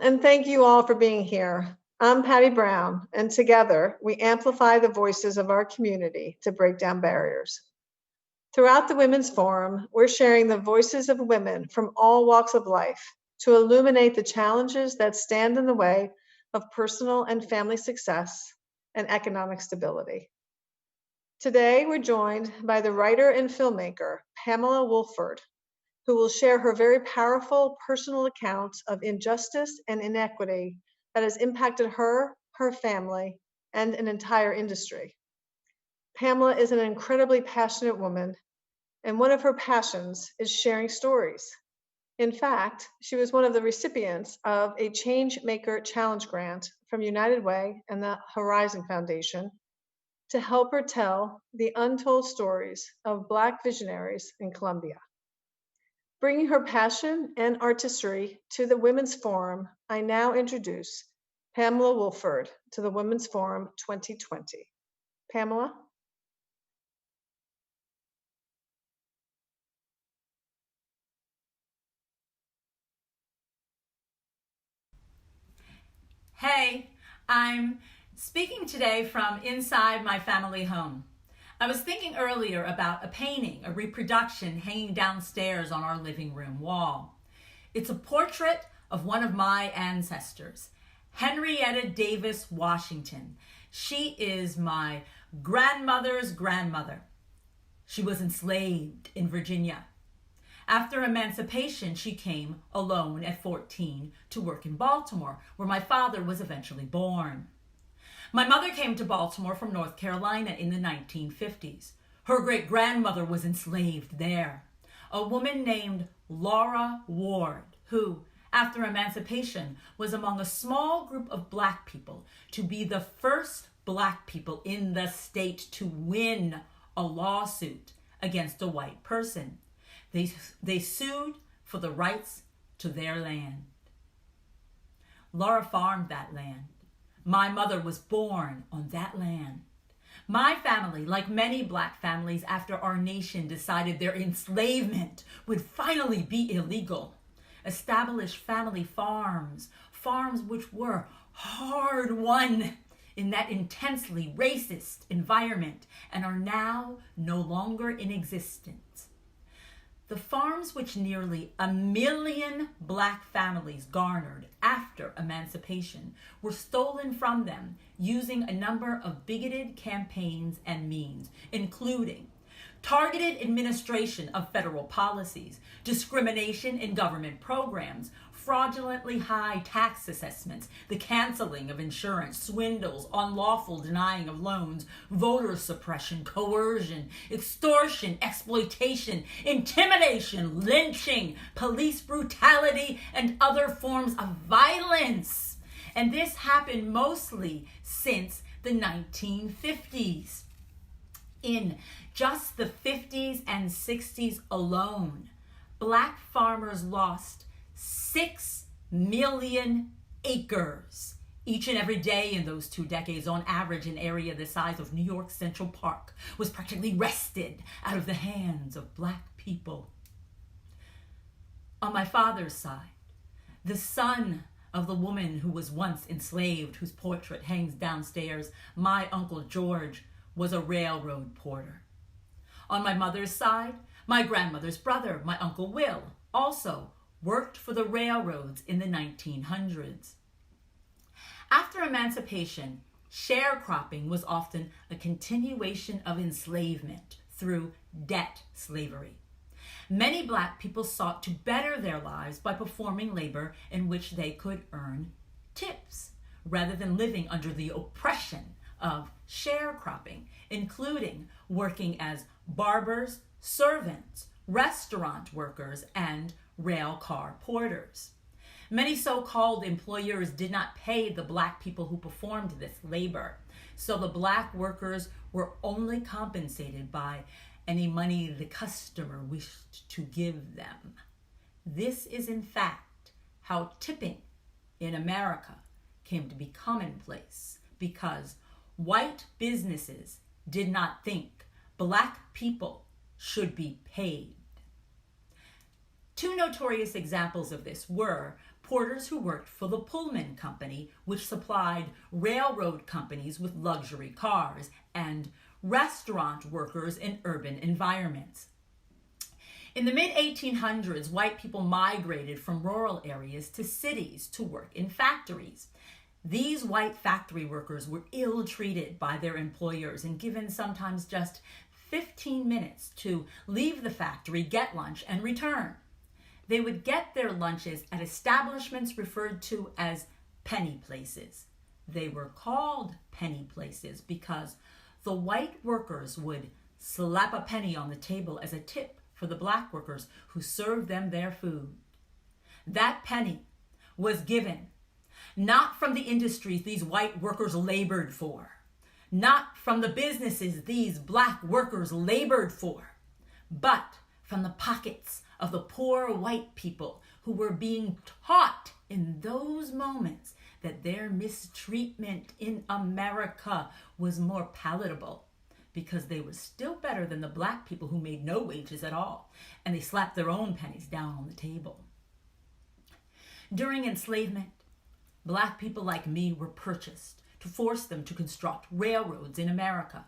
and thank you all for being here. I'm Patty Brown, and together we amplify the voices of our community to break down barriers. Throughout the Women's Forum, we're sharing the voices of women from all walks of life to illuminate the challenges that stand in the way of personal and family success and economic stability. Today, we're joined by the writer and filmmaker, Pamela Woolford, who will share her very powerful personal account of injustice and inequity that has impacted her, her family, and an entire industry. Pamela is an incredibly passionate woman, and one of her passions is sharing stories. In fact, she was one of the recipients of a Change Maker Challenge grant from United Way and the Horizon Foundation to help her tell the untold stories of Black visionaries in Colombia. Bringing her passion and artistry to the Women's Forum, I now introduce Pamela Woolford to the Women's Forum 2020. Pamela? Hey, I'm speaking today from inside my family home. I was thinking earlier about a painting, a reproduction hanging downstairs on our living room wall. It's a portrait of one of my ancestors, Henrietta Davis Washington. She is my grandmother's grandmother. She was enslaved in Virginia. After emancipation, she came alone at 14 to work in Baltimore, where my father was eventually born. My mother came to Baltimore from North Carolina in the 1950s. Her great-grandmother was enslaved there, a woman named Laura Ward, who, after emancipation, was among a small group of Black people to be the first Black people in the state to win a lawsuit against a white person. They sued for the rights to their land. Laura farmed that land. My mother was born on that land. My family, like many Black families after our nation decided their enslavement would finally be illegal, established family farms, farms which were hard won in that intensely racist environment and are now no longer in existence. The farms which nearly 1 million Black families garnered after emancipation were stolen from them using a number of bigoted campaigns and means, including targeted administration of federal policies, discrimination in government programs, fraudulently high tax assessments, the canceling of insurance, swindles, unlawful denying of loans, voter suppression, coercion, extortion, exploitation, intimidation, lynching, police brutality, and other forms of violence. And this happened mostly since the 1950s. In just the 50s and 60s alone, Black farmers lost 6 million acres each and every day in those 2 decades. On average, an area the size of New York Central Park was practically wrested out of the hands of Black people. On my father's side, the son of the woman who was once enslaved, whose portrait hangs downstairs, my Uncle George, was a railroad porter. On my mother's side, my grandmother's brother, my Uncle Will, also worked for the railroads in the 1900s. After emancipation, sharecropping was often a continuation of enslavement through debt slavery. Many Black people sought to better their lives by performing labor in which they could earn tips, rather than living under the oppression of sharecropping, including working as barbers, servants, restaurant workers, and rail car porters. Many so-called employers did not pay the Black people who performed this labor, so the Black workers were only compensated by any money the customer wished to give them. This is in fact how tipping in America came to be commonplace, because white businesses did not think Black people should be paid. Two notorious examples of this were porters who worked for the Pullman Company, which supplied railroad companies with luxury cars, and restaurant workers in urban environments. In the mid-1800s, white people migrated from rural areas to cities to work in factories. These white factory workers were ill-treated by their employers and given sometimes just 15 minutes to leave the factory, get lunch, and return. They would get their lunches at establishments referred to as penny places. They were called penny places because the white workers would slap a penny on the table as a tip for the black workers who served them their food. That penny was given not from the industries these white workers labored for, not from the businesses these black workers labored for, but from the pockets of the poor white people who were being taught in those moments that their mistreatment in America was more palatable because they were still better than the black people who made no wages at all, and they slapped their own pennies down on the table. During enslavement, black people like me were purchased to force them to construct railroads in America.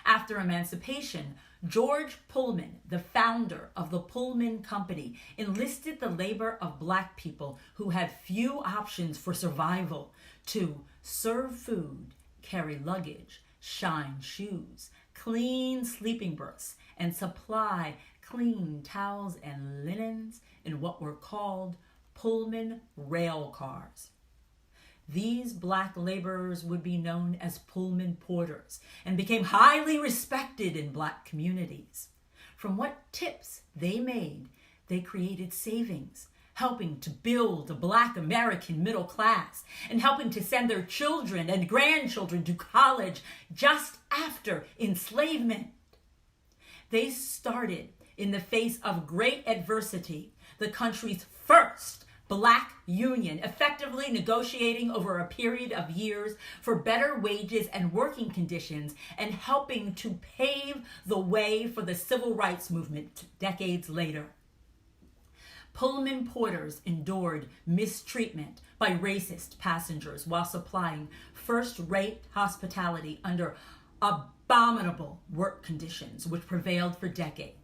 After emancipation, George Pullman, the founder of the Pullman Company, enlisted the labor of black people who had few options for survival to serve food, carry luggage, shine shoes, clean sleeping berths, and supply clean towels and linens in what were called Pullman rail cars. These black laborers would be known as Pullman porters and became highly respected in black communities. From what tips they made, they created savings, helping to build a black American middle class and helping to send their children and grandchildren to college just after enslavement. They started in the face of great adversity, the country's first black union, effectively negotiating over a period of years for better wages and working conditions and helping to pave the way for the civil rights movement decades later. Pullman porters endured mistreatment by racist passengers while supplying first-rate hospitality under abominable work conditions which prevailed for decades.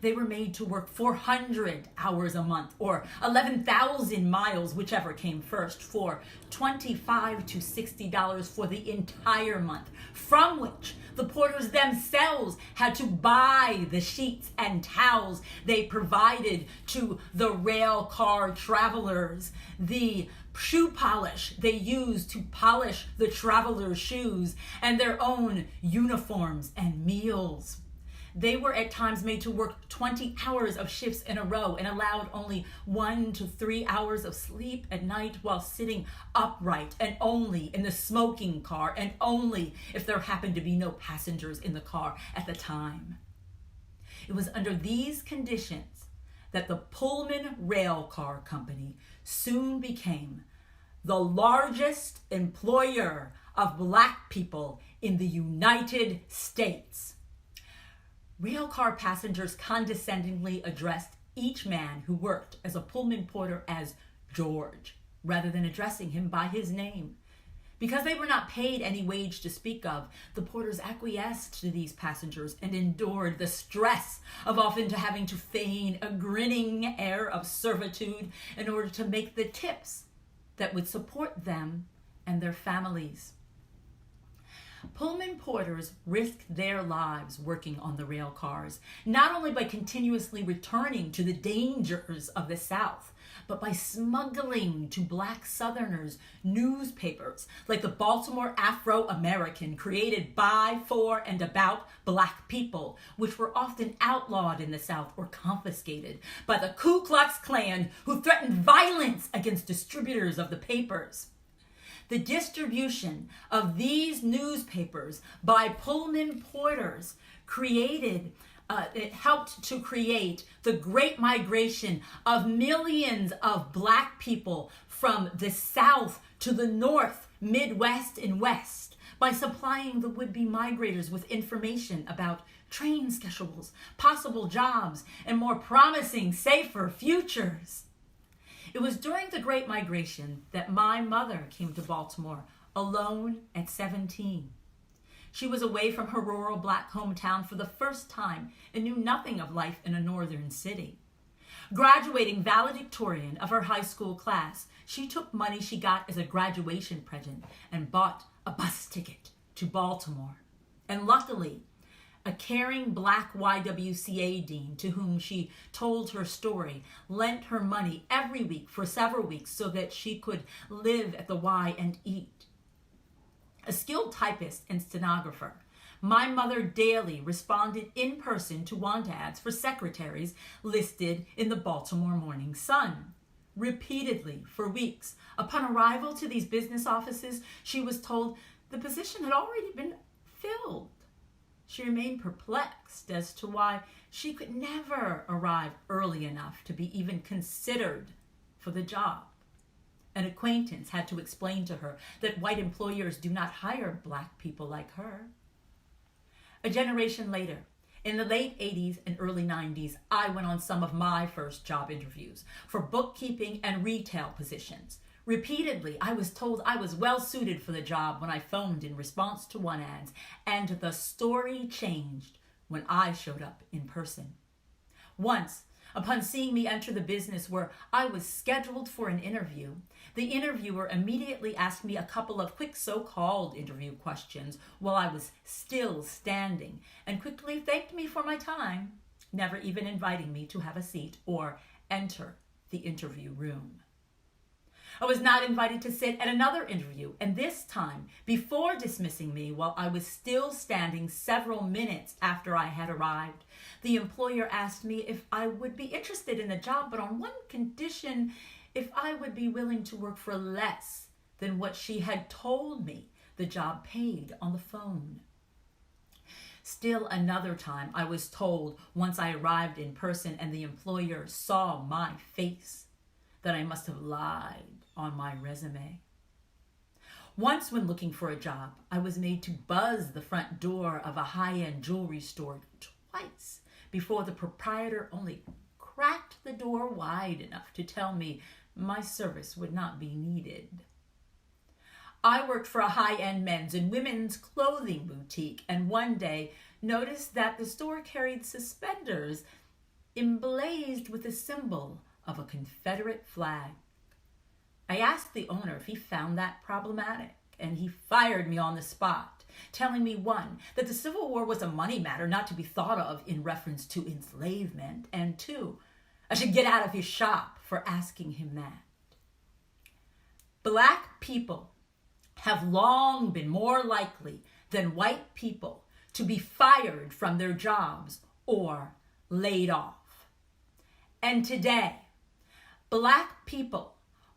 They were made to work 400 hours a month or 11,000 miles, whichever came first, for $25 to $60 for the entire month, from which the porters themselves had to buy the sheets and towels they provided to the rail car travelers, the shoe polish they used to polish the travelers' shoes, and their own uniforms and meals. They were at times made to work 20 hours of shifts in a row and allowed only 1 to 3 hours of sleep at night while sitting upright, and only in the smoking car, and only if there happened to be no passengers in the car at the time. It was under these conditions that the Pullman Rail Car Company soon became the largest employer of black people in the United States. Railcar passengers condescendingly addressed each man who worked as a Pullman porter as George, rather than addressing him by his name. Because they were not paid any wage to speak of, the porters acquiesced to these passengers and endured the stress of often having to feign a grinning air of servitude in order to make the tips that would support them and their families. Pullman porters risked their lives working on the rail cars, not only by continuously returning to the dangers of the South, but by smuggling to black Southerners newspapers like the Baltimore Afro-American, created by, for, and about black people, which were often outlawed in the South or confiscated by the Ku Klux Klan, who threatened violence against distributors of the papers. The distribution of these newspapers by Pullman porters it helped to create the great migration of millions of black people from the South to the North, Midwest, and West by supplying the would-be migrators with information about train schedules, possible jobs, and more promising, safer futures. It was during the Great Migration that my mother came to Baltimore alone at 17. She was away from her rural Black hometown for the first time and knew nothing of life in a northern city. Graduating valedictorian of her high school class, she took money she got as a graduation present and bought a bus ticket to Baltimore. And luckily, a caring Black YWCA dean to whom she told her story lent her money every week for several weeks so that she could live at the Y and eat. A skilled typist and stenographer, my mother daily responded in person to want ads for secretaries listed in the Baltimore Morning Sun. Repeatedly, for weeks, upon arrival to these business offices, she was told the position had already been filled. She remained perplexed as to why she could never arrive early enough to be even considered for the job. An acquaintance had to explain to her that white employers do not hire Black people like her. A generation later, in the late 80s and early 90s, I went on some of my first job interviews for bookkeeping and retail positions. Repeatedly, I was told I was well suited for the job when I phoned in response to want ads, and the story changed when I showed up in person. Once, upon seeing me enter the business where I was scheduled for an interview, the interviewer immediately asked me a couple of quick so-called interview questions while I was still standing, and quickly thanked me for my time, never even inviting me to have a seat or enter the interview room. I was not invited to sit at another interview, and this time, before dismissing me while I was still standing several minutes after I had arrived, the employer asked me if I would be interested in the job, but on one condition, if I would be willing to work for less than what she had told me the job paid on the phone. Still another time, I was told once I arrived in person and the employer saw my face that I must have lied on my resume. Once when looking for a job, I was made to buzz the front door of a high-end jewelry store twice before the proprietor only cracked the door wide enough to tell me my service would not be needed. I worked for a high-end men's and women's clothing boutique, and one day noticed that the store carried suspenders emblazoned with the symbol of a Confederate flag. I asked the owner if he found that problematic, and he fired me on the spot, telling me, one, that the Civil War was a money matter not to be thought of in reference to enslavement, and two, I should get out of his shop for asking him that. Black people have long been more likely than white people to be fired from their jobs or laid off. And today, Black people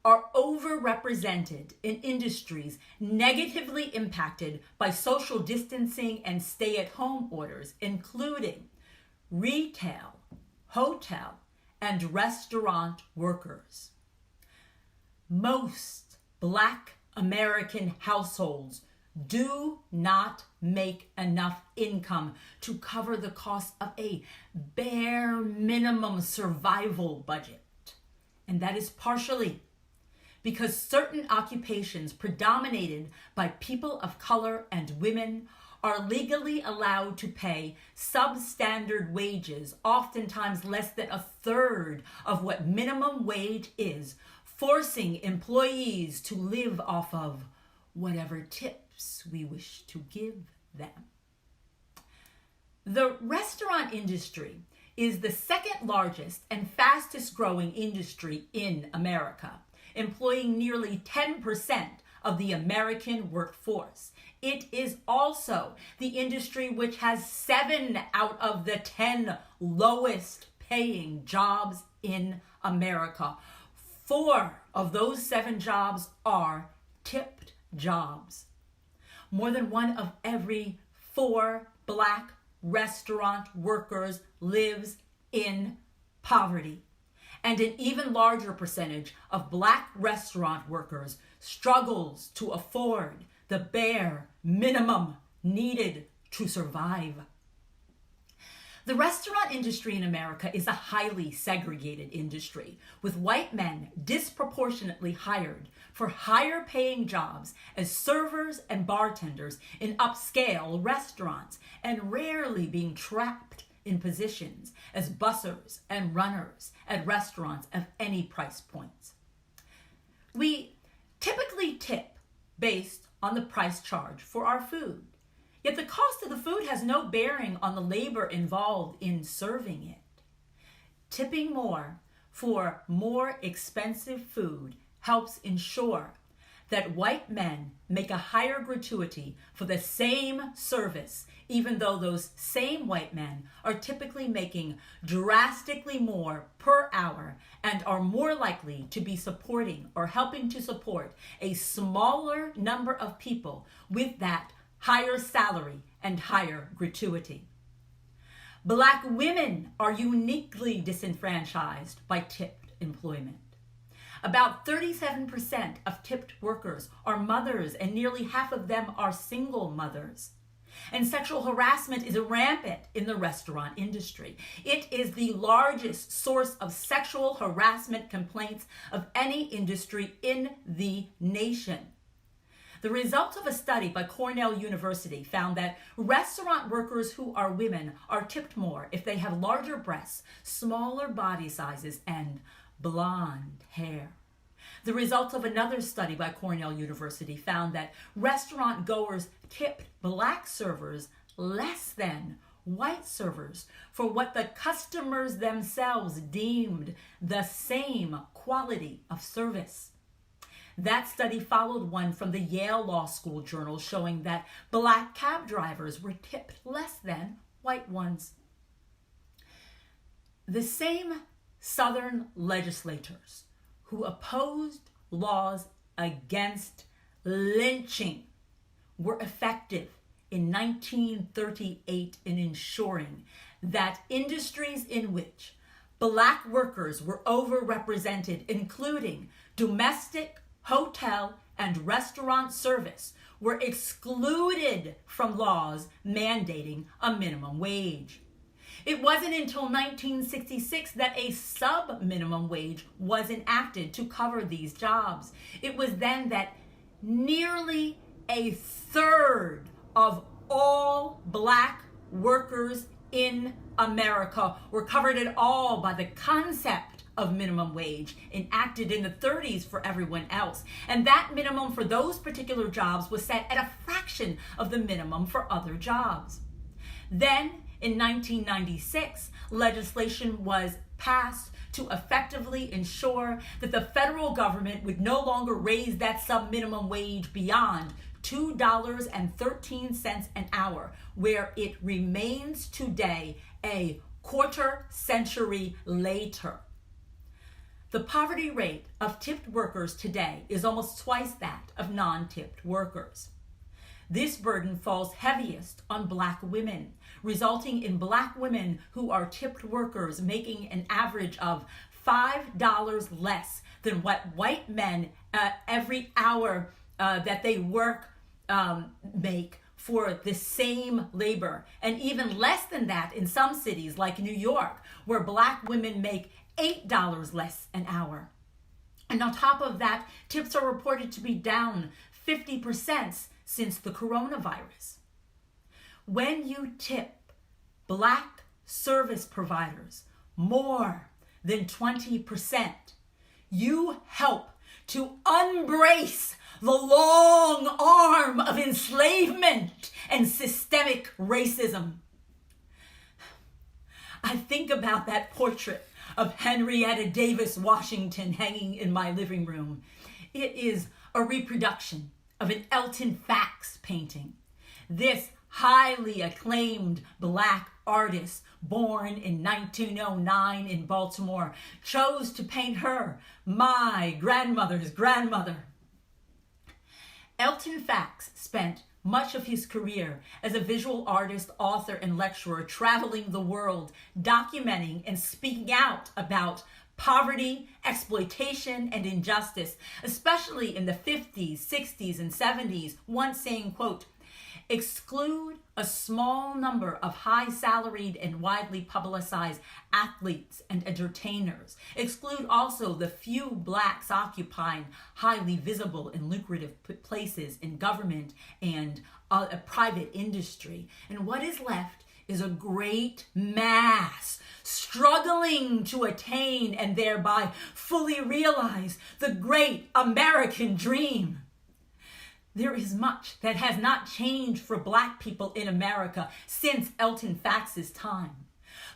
are overrepresented in industries negatively impacted by social distancing and stay-at-home orders, including retail, hotel, and restaurant workers. Most Black American households do not make enough income to cover the cost of a bare minimum survival budget. And that is partially because certain occupations predominated by people of color and women are legally allowed to pay substandard wages, oftentimes less than a third of what minimum wage is, forcing employees to live off of whatever tips we wish to give them. The restaurant industry is the second largest and fastest growing industry in America, employing nearly 10% of the American workforce. It is also the industry which has 7 out of the 10 lowest paying jobs in America. 4 of those 7 jobs are tipped jobs. More than 1 of every 4 Black restaurant workers lives in poverty. And an even larger percentage of Black restaurant workers struggles to afford the bare minimum needed to survive. The restaurant industry in America is a highly segregated industry, with white men disproportionately hired for higher paying jobs as servers and bartenders in upscale restaurants, and rarely being trapped in positions as bussers and runners at restaurants of any price points. We typically tip based on the price charged for our food. Yet the cost of the food has no bearing on the labor involved in serving it. Tipping more for more expensive food helps ensure that white men make a higher gratuity for the same service, even though those same white men are typically making drastically more per hour and are more likely to be supporting or helping to support a smaller number of people with that higher salary and higher gratuity. Black women are uniquely disenfranchised by tipped employment. About 37% of tipped workers are mothers, and nearly half of them are single mothers. And sexual harassment is rampant in the restaurant industry. It is the largest source of sexual harassment complaints of any industry in the nation. The results of a study by Cornell University found that restaurant workers who are women are tipped more if they have larger breasts, smaller body sizes, and blonde hair. The results of another study by Cornell University found that restaurant goers tipped black servers less than white servers for what the customers themselves deemed the same quality of service. That study followed one from the Yale Law School Journal showing that black cab drivers were tipped less than white ones. The same Southern legislators who opposed laws against lynching were effective in 1938 in ensuring that industries in which black workers were overrepresented, including domestic, hotel, and restaurant service, were excluded from laws mandating a minimum wage. It wasn't until 1966 that a sub-minimum wage was enacted to cover these jobs. It was then that nearly a third of all black workers in America were covered at all by the concept of minimum wage enacted in the 30s for everyone else. And that minimum for those particular jobs was set at a fraction of the minimum for other jobs. Then in 1996, legislation was passed to effectively ensure that the federal government would no longer raise that sub-minimum wage beyond $2.13 an hour, where it remains today a quarter century later. The poverty rate of tipped workers today is almost twice that of non-tipped workers. This burden falls heaviest on black women, resulting in black women who are tipped workers making an average of $5 less than what white men every hour that they work make for the same labor, and even less than that in some cities like New York, where black women make $8 less an hour. And on top of that, tips are reported to be down 50% since the coronavirus. When you tip black service providers more than 20%, you help to unbrace the long arm of enslavement and systemic racism. I think about that portrait of Henrietta Davis Washington hanging in my living room. It is a reproduction of an Elton Fax painting. This highly acclaimed black artist, born in 1909 in Baltimore, chose to paint her, my grandmother's grandmother. Elton Fax spent much of his career as a visual artist, author, and lecturer, traveling the world, documenting and speaking out about poverty, exploitation, and injustice, especially in the 50s, 60s, and 70s, once saying, quote, Exclude a small number of high-salaried and widely publicized athletes and entertainers. Exclude also the few blacks occupying highly visible and lucrative places in government and a private industry. And what is left is a great mass struggling to attain and thereby fully realize the great American dream. There is much that has not changed for Black people in America since Elton Fax's time.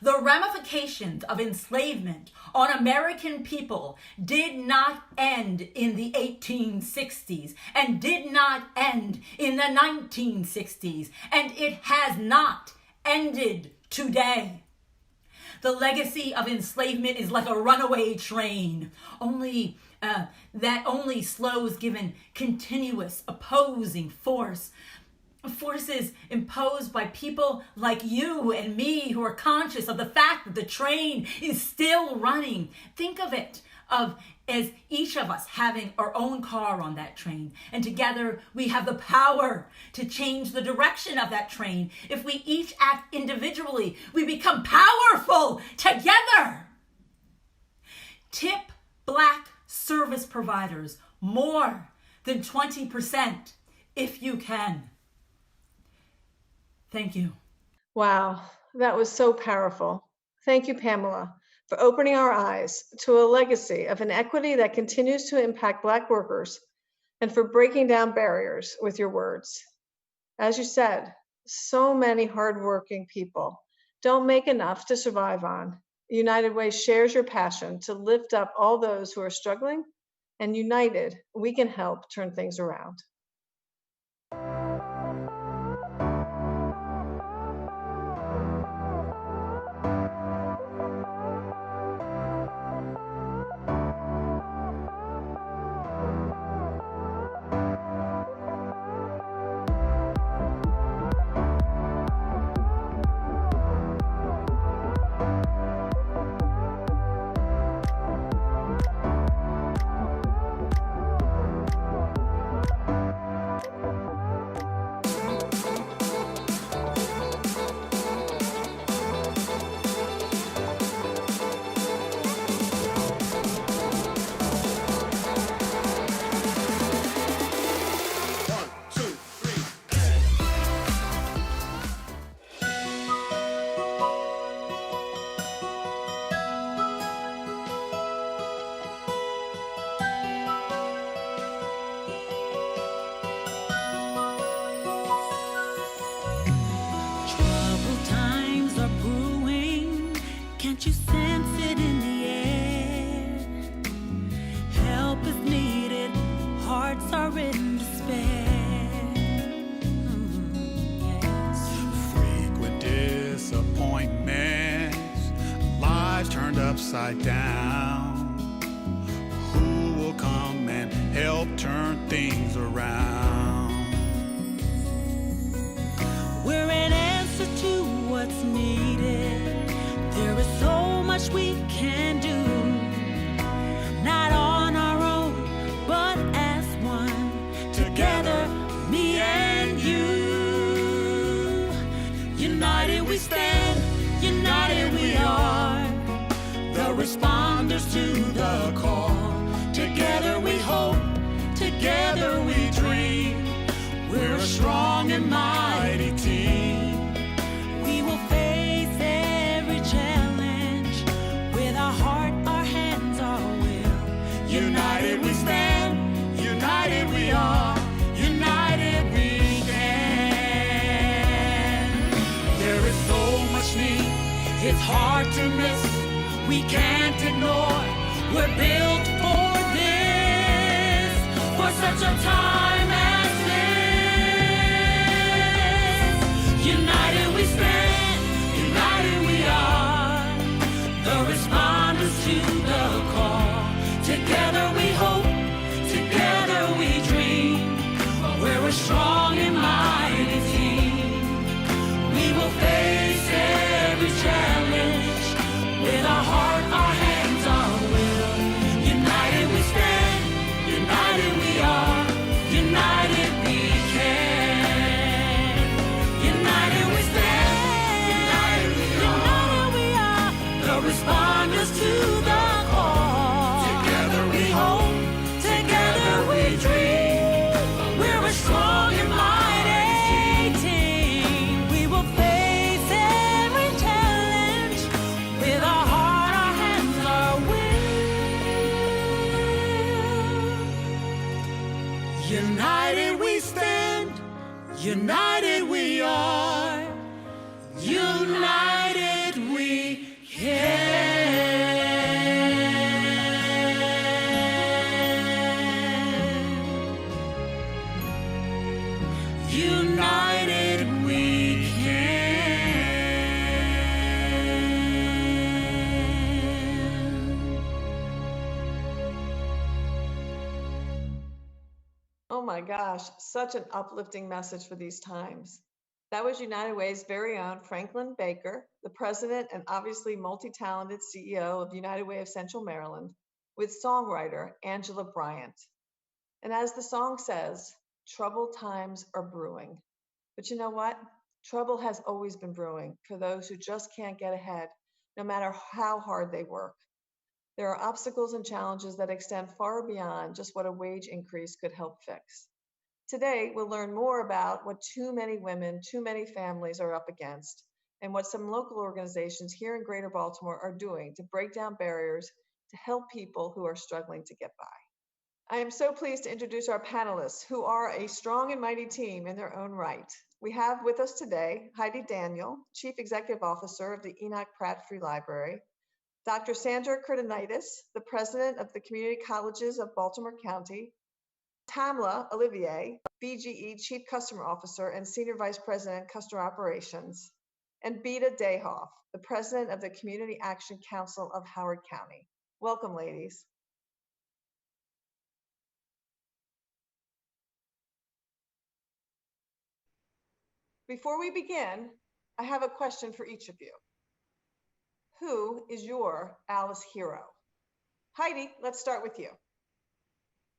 The ramifications of enslavement on American people did not end in the 1860s and did not end in the 1960s, and it has not ended today. The legacy of enslavement is like a runaway train, that only slows given continuous opposing forces imposed by people like you and me who are conscious of the fact that the train is still running. Think of it as each of us having our own car on that train, and together we have the power to change the direction of that train. If we each act individually, we become powerful together. Tip Black service providers more than 20% if you can. Thank you. Wow, that was so powerful. Thank you, Pamela, for opening our eyes to a legacy of inequity that continues to impact Black workers, and for breaking down barriers with your words. As you said, so many hardworking people don't make enough to survive on. United Way shares your passion to lift up all those who are struggling, and united, we can help turn things around. Can't you sense it in the air? Help is needed, hearts are in despair. Yes. Frequent disappointments, lives turned upside down. Who will come and help turn things around? We're an answer to what's needed. There is so much we can do, not on our own, but as one. Together, me and you. United we stand, united we are, the responders to the call. Together we hope, together we dream. We're a strong and mighty team. We will face every challenge with our heart, our hands, our will. United we stand, united we are, united we can. There is so much need, it's hard to miss. We can't ignore, we're built for this, for such a time as this. United we stand, united we are, the responders to the call. Together we hope, together we dream. We're a strong and mighty team. We will face every challenge with our heart, our hands, our United we stand, united we are, united we can. United we can. Oh my gosh, such an uplifting message for these times. That was United Way's very own Franklin Baker, the president and obviously multi-talented CEO of United Way of Central Maryland, with songwriter Angela Bryant. And as the song says, troubled times are brewing. But you know what? Trouble has always been brewing for those who just can't get ahead, no matter how hard they work. There are obstacles and challenges that extend far beyond just what a wage increase could help fix. Today, we'll learn more about what too many women, too many families are up against, and what some local organizations here in Greater Baltimore are doing to break down barriers to help people who are struggling to get by. I am so pleased to introduce our panelists, who are a strong and mighty team in their own right. We have with us today Heidi Daniel, Chief Executive Officer of the Enoch Pratt Free Library, Dr. Sandra Kurtinitis, the President of the Community Colleges of Baltimore County, Tamla Olivier, BGE Chief Customer Officer and Senior Vice President, Customer Operations, and Beta Dayhoff, the President of the Community Action Council of Howard County. Welcome, ladies. Before we begin, I have a question for each of you. Who is your Alice hero? Heidi, let's start with you.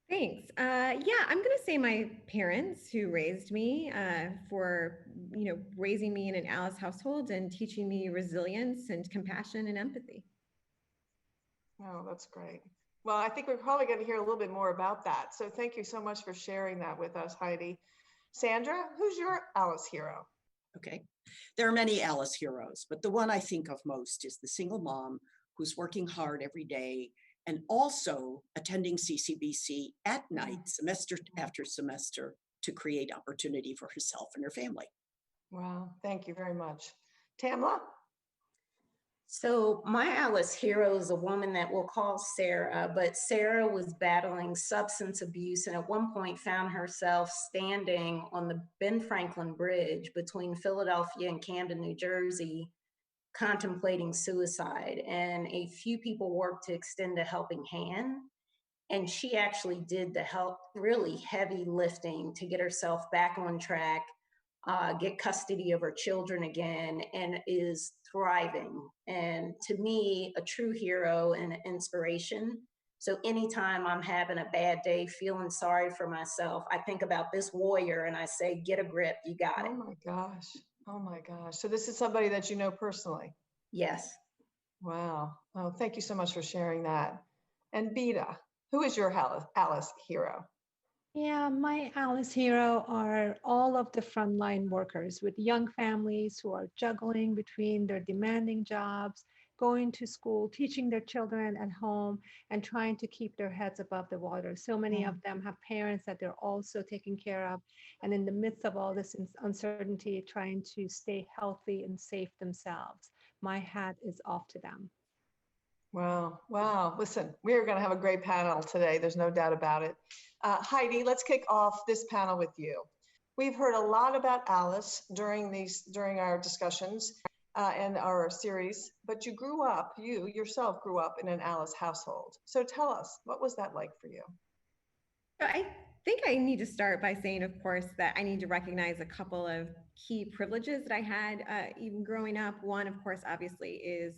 Thanks. Yeah, I'm going to say my parents who raised me for, raising me in an Alice household and teaching me resilience and compassion and empathy. Oh, that's great. Well, I think we're probably going to hear a little bit more about that. So thank you so much for sharing that with us, Heidi. Sandra, who's your Alice hero? Okay, there are many Alice heroes, but the one I think of most is the single mom who's working hard every day and also attending CCBC at night, semester after semester, to create opportunity for herself and her family. Wow, thank you very much. Tamla? So my Alice hero is a woman that we'll call Sarah, but Sarah was battling substance abuse and at one point found herself standing on the Ben Franklin Bridge between Philadelphia and Camden, New Jersey, contemplating suicide. And a few people worked to extend a helping hand. And she actually did the really heavy lifting to get herself back on track, get custody of her children again, and is thriving. And to me, a true hero and an inspiration. So anytime I'm having a bad day, feeling sorry for myself, I think about this warrior and I say, get a grip, you got it. Oh my gosh. Oh my gosh. So this is somebody that you know personally? Yes. Wow. Oh, thank you so much for sharing that. And Beta, who is your Alice hero? Yeah, my Alice hero are all of the frontline workers with young families who are juggling between their demanding jobs, going to school, teaching their children at home, and trying to keep their heads above the water. So many of them have parents that they're also taking care of. And in the midst of all this uncertainty, trying to stay healthy and safe themselves. My hat is off to them. Wow. Wow. Listen, we are going to have a great panel today. There's no doubt about it. Heidi, let's kick off this panel with you. We've heard a lot about Alice during our discussions and our series, but you yourself grew up in an Alice household. So tell us, what was that like for you? I think I need to start by saying, of course, that I need to recognize a couple of key privileges that I had even growing up. One, of course, obviously is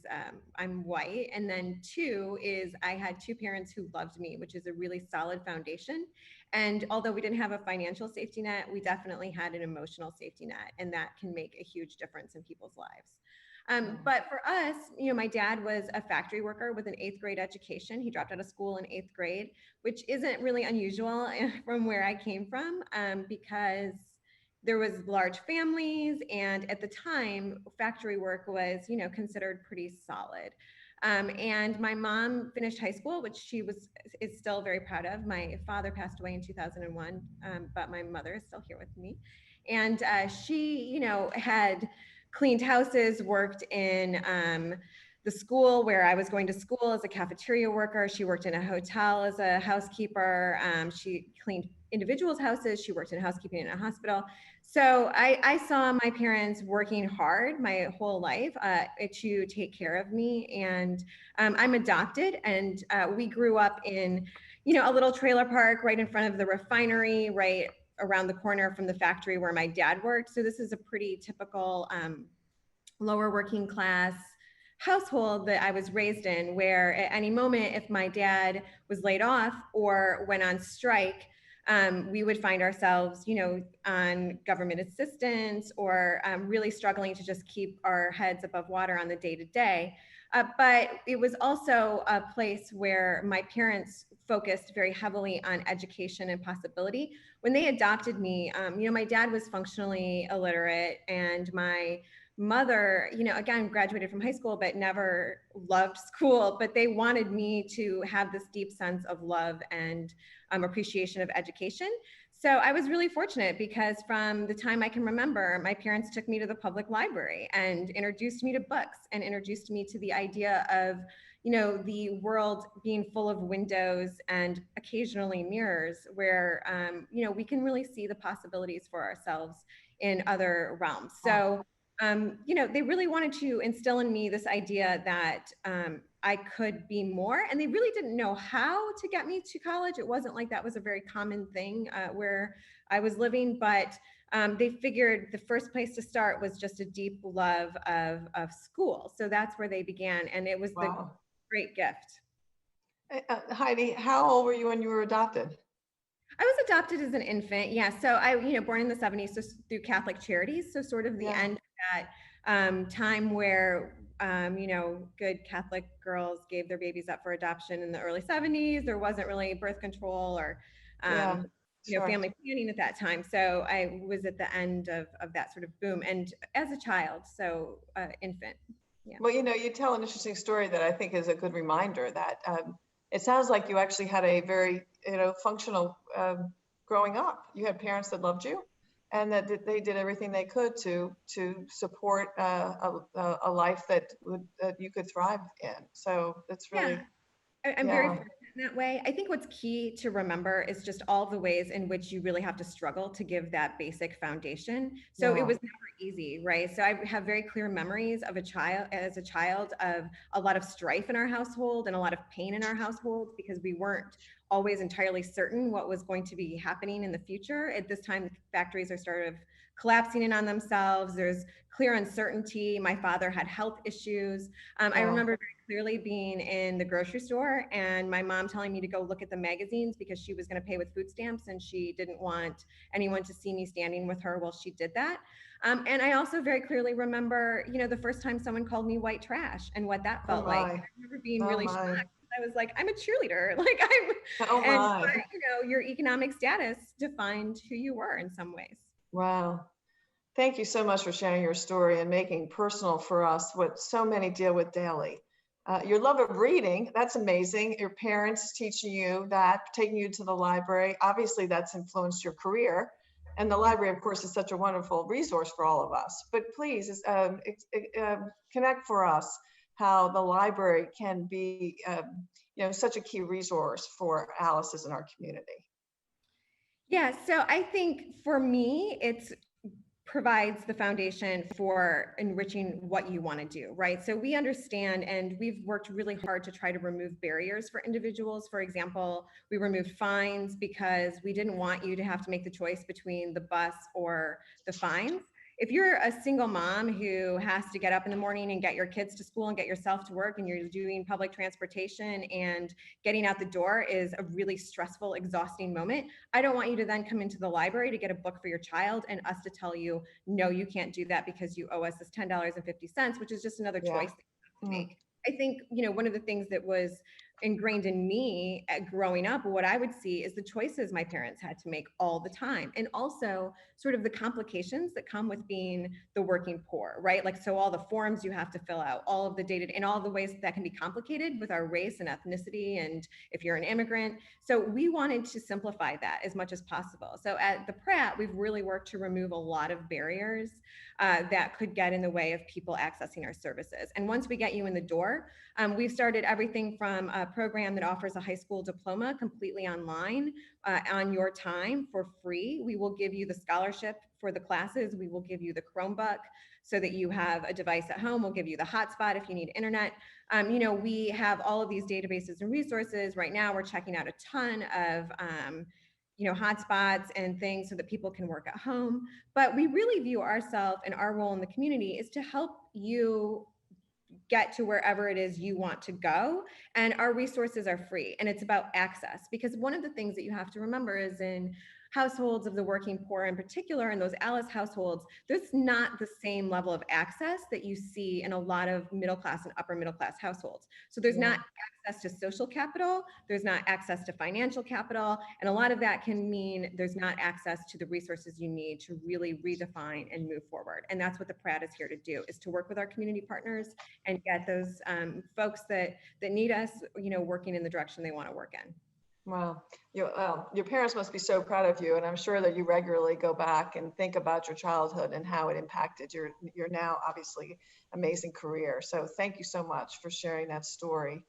I'm white. And then two is I had two parents who loved me, which is a really solid foundation. And although we didn't have a financial safety net, we definitely had an emotional safety net. And that can make a huge difference in people's lives. But for us, my dad was a factory worker with an 8th grade education. He dropped out of school in 8th grade, which isn't really unusual from where I came from, because there was large families. And at the time, factory work was, considered pretty solid. And my mom finished high school, which is still very proud of. My father passed away in 2001, but my mother is still here with me. And she, had cleaned houses, worked in the school where I was going to school as a cafeteria worker. She worked in a hotel as a housekeeper. She cleaned individuals' houses. She worked in housekeeping in a hospital. So I saw my parents working hard my whole life to take care of me. And I'm adopted, and we grew up in, a little trailer park right in front of the refinery, right around the corner from the factory where my dad worked. So this is a pretty typical lower working class household that I was raised in, where at any moment, if my dad was laid off or went on strike, we would find ourselves, on government assistance or really struggling to just keep our heads above water on the day to day. But it was also a place where my parents focused very heavily on education and possibility. When they adopted me, my dad was functionally illiterate, and my mother, again, graduated from high school, but never loved school, but they wanted me to have this deep sense of love and appreciation of education. So I was really fortunate because from the time I can remember, my parents took me to the public library and introduced me to books and introduced me to the idea of, the world being full of windows and occasionally mirrors where, we can really see the possibilities for ourselves in other realms. So they really wanted to instill in me this idea that I could be more, and they really didn't know how to get me to college. It wasn't like that was a very common thing where I was living, but they figured the first place to start was just a deep love of school. So that's where they began, and it was the great gift. Heidi, how old were you when you were adopted? I was adopted as an infant. Yeah. So I, born in the 70s, so through Catholic Charities. So sort of the end of that time where, good Catholic girls gave their babies up for adoption in the early 70s. There wasn't really birth control or, family planning at that time. So I was at the end of that sort of boom, and as a child, so infant. Yeah. Well, you tell an interesting story that I think is a good reminder that it sounds like you actually had a very, functional growing up. You had parents that loved you, and that they did everything they could to support a life that you could thrive in. So that's really. Yeah. I'm very fortunate in that way. I think what's key to remember is just all the ways in which you really have to struggle to give that basic foundation. So it was never easy, right? So I have very clear memories of as a child of a lot of strife in our household and a lot of pain in our household because we weren't always entirely certain what was going to be happening in the future. At this time, factories are sort of collapsing in on themselves. There's clear uncertainty. My father had health issues. I remember very clearly being in the grocery store and my mom telling me to go look at the magazines because she was going to pay with food stamps and she didn't want anyone to see me standing with her while she did that. And I also very clearly remember, the first time someone called me white trash and what that felt like. I remember being really shocked. I was like, I'm a cheerleader. Like your economic status defined who you were in some ways. Wow. Thank you so much for sharing your story and making personal for us what so many deal with daily. Your love of reading, that's amazing. Your parents teaching you that, taking you to the library, obviously that's influenced your career. And the library, of course, is such a wonderful resource for all of us. But please connect for us how the library can be such a key resource for Alice's in our community. Yeah, so I think for me, it provides the foundation for enriching what you want to do, right? So we understand, and we've worked really hard to try to remove barriers for individuals. For example, we removed fines because we didn't want you to have to make the choice between the bus or the fines. If you're a single mom who has to get up in the morning and get your kids to school and get yourself to work and you're doing public transportation and getting out the door is a really stressful, exhausting moment, I don't want you to then come into the library to get a book for your child and us to tell you, no, you can't do that because you owe us this $10.50, which is just another choice that you have to make. I think, one of the things that was ingrained in me growing up, what I would see is the choices my parents had to make all the time. And also sort of the complications that come with being the working poor, right? Like, so all the forms you have to fill out, all of the data, and all the ways that can be complicated with our race and ethnicity, and if you're an immigrant. So we wanted to simplify that as much as possible. So at the Pratt, we've really worked to remove a lot of barriers that could get in the way of people accessing our services. And once we get you in the door, we've started everything from a program that offers a high school diploma completely online on your time for free. We will give you the scholarship for the classes. We will give you the Chromebook so that you have a device at home. We'll give you the hotspot if you need internet. We have all of these databases and resources. Right now, we're checking out a ton of hotspots and things so that people can work at home. But we really view ourselves and our role in the community is to help you get to wherever it is you want to go. And our resources are free, and it's about access. Because one of the things that you have to remember is in households of the working poor in particular, in those ALICE households, there's not the same level of access that you see in a lot of middle class and upper middle class households. So there's not access to social capital, there's not access to financial capital, and a lot of that can mean there's not access to the resources you need to really redefine and move forward. And that's what the Pratt is here to do, is to work with our community partners and get those folks that need us, working in the direction they want to work in. Wow. Your parents must be so proud of you, and I'm sure that you regularly go back and think about your childhood and how it impacted your now obviously amazing career. So thank you so much for sharing that story.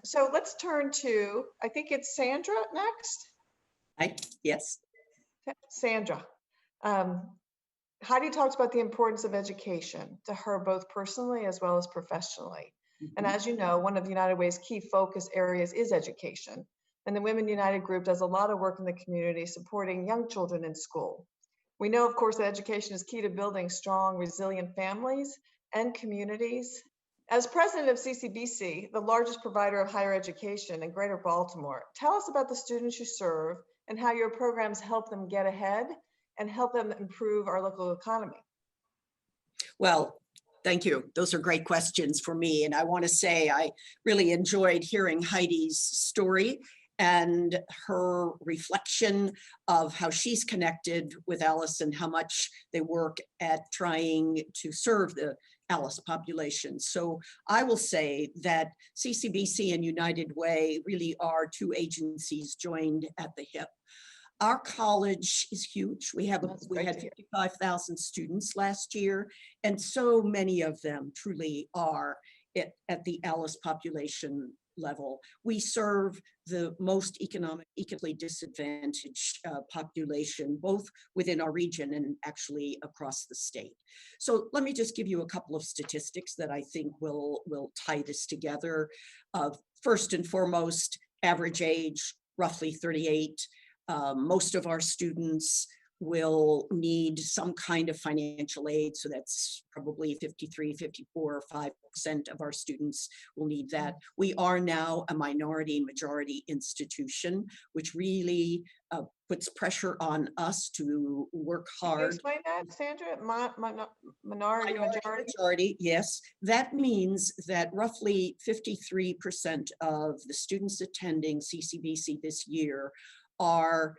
So let's turn to, I think it's Sandra next. Yes. Sandra, Heidi talked about the importance of education to her both personally as well as professionally. And as you know, one of United Way's key focus areas is education. And the Women United group does a lot of work in the community supporting young children in school. We know, of course, that education is key to building strong, resilient families and communities. As president of CCBC, the largest provider of higher education in Greater Baltimore, tell us about the students you serve and how your programs help them get ahead and help them improve our local economy. Well, thank you. Those are great questions for me. And I want to say I really enjoyed hearing Heidi's story and her reflection of how she's connected with ALICE and how much they work at trying to serve the ALICE population. So I will say that CCBC and United Way really are two agencies joined at the hip. Our college is huge. We had 55,000 students last year, and so many of them truly are at the ALICE population level. We serve the most economically disadvantaged population, both within our region and actually across the state. So let me just give you a couple of statistics that I think will tie this together. First and foremost, average age, roughly 38. Most of our students will need some kind of financial aid. So that's probably 53, 54, 5% of our students will need that. We are now a minority majority institution, which really puts pressure on us to work hard. Can you explain that, Sandra? Minority majority, yes. That means that roughly 53% of the students attending CCBC this year are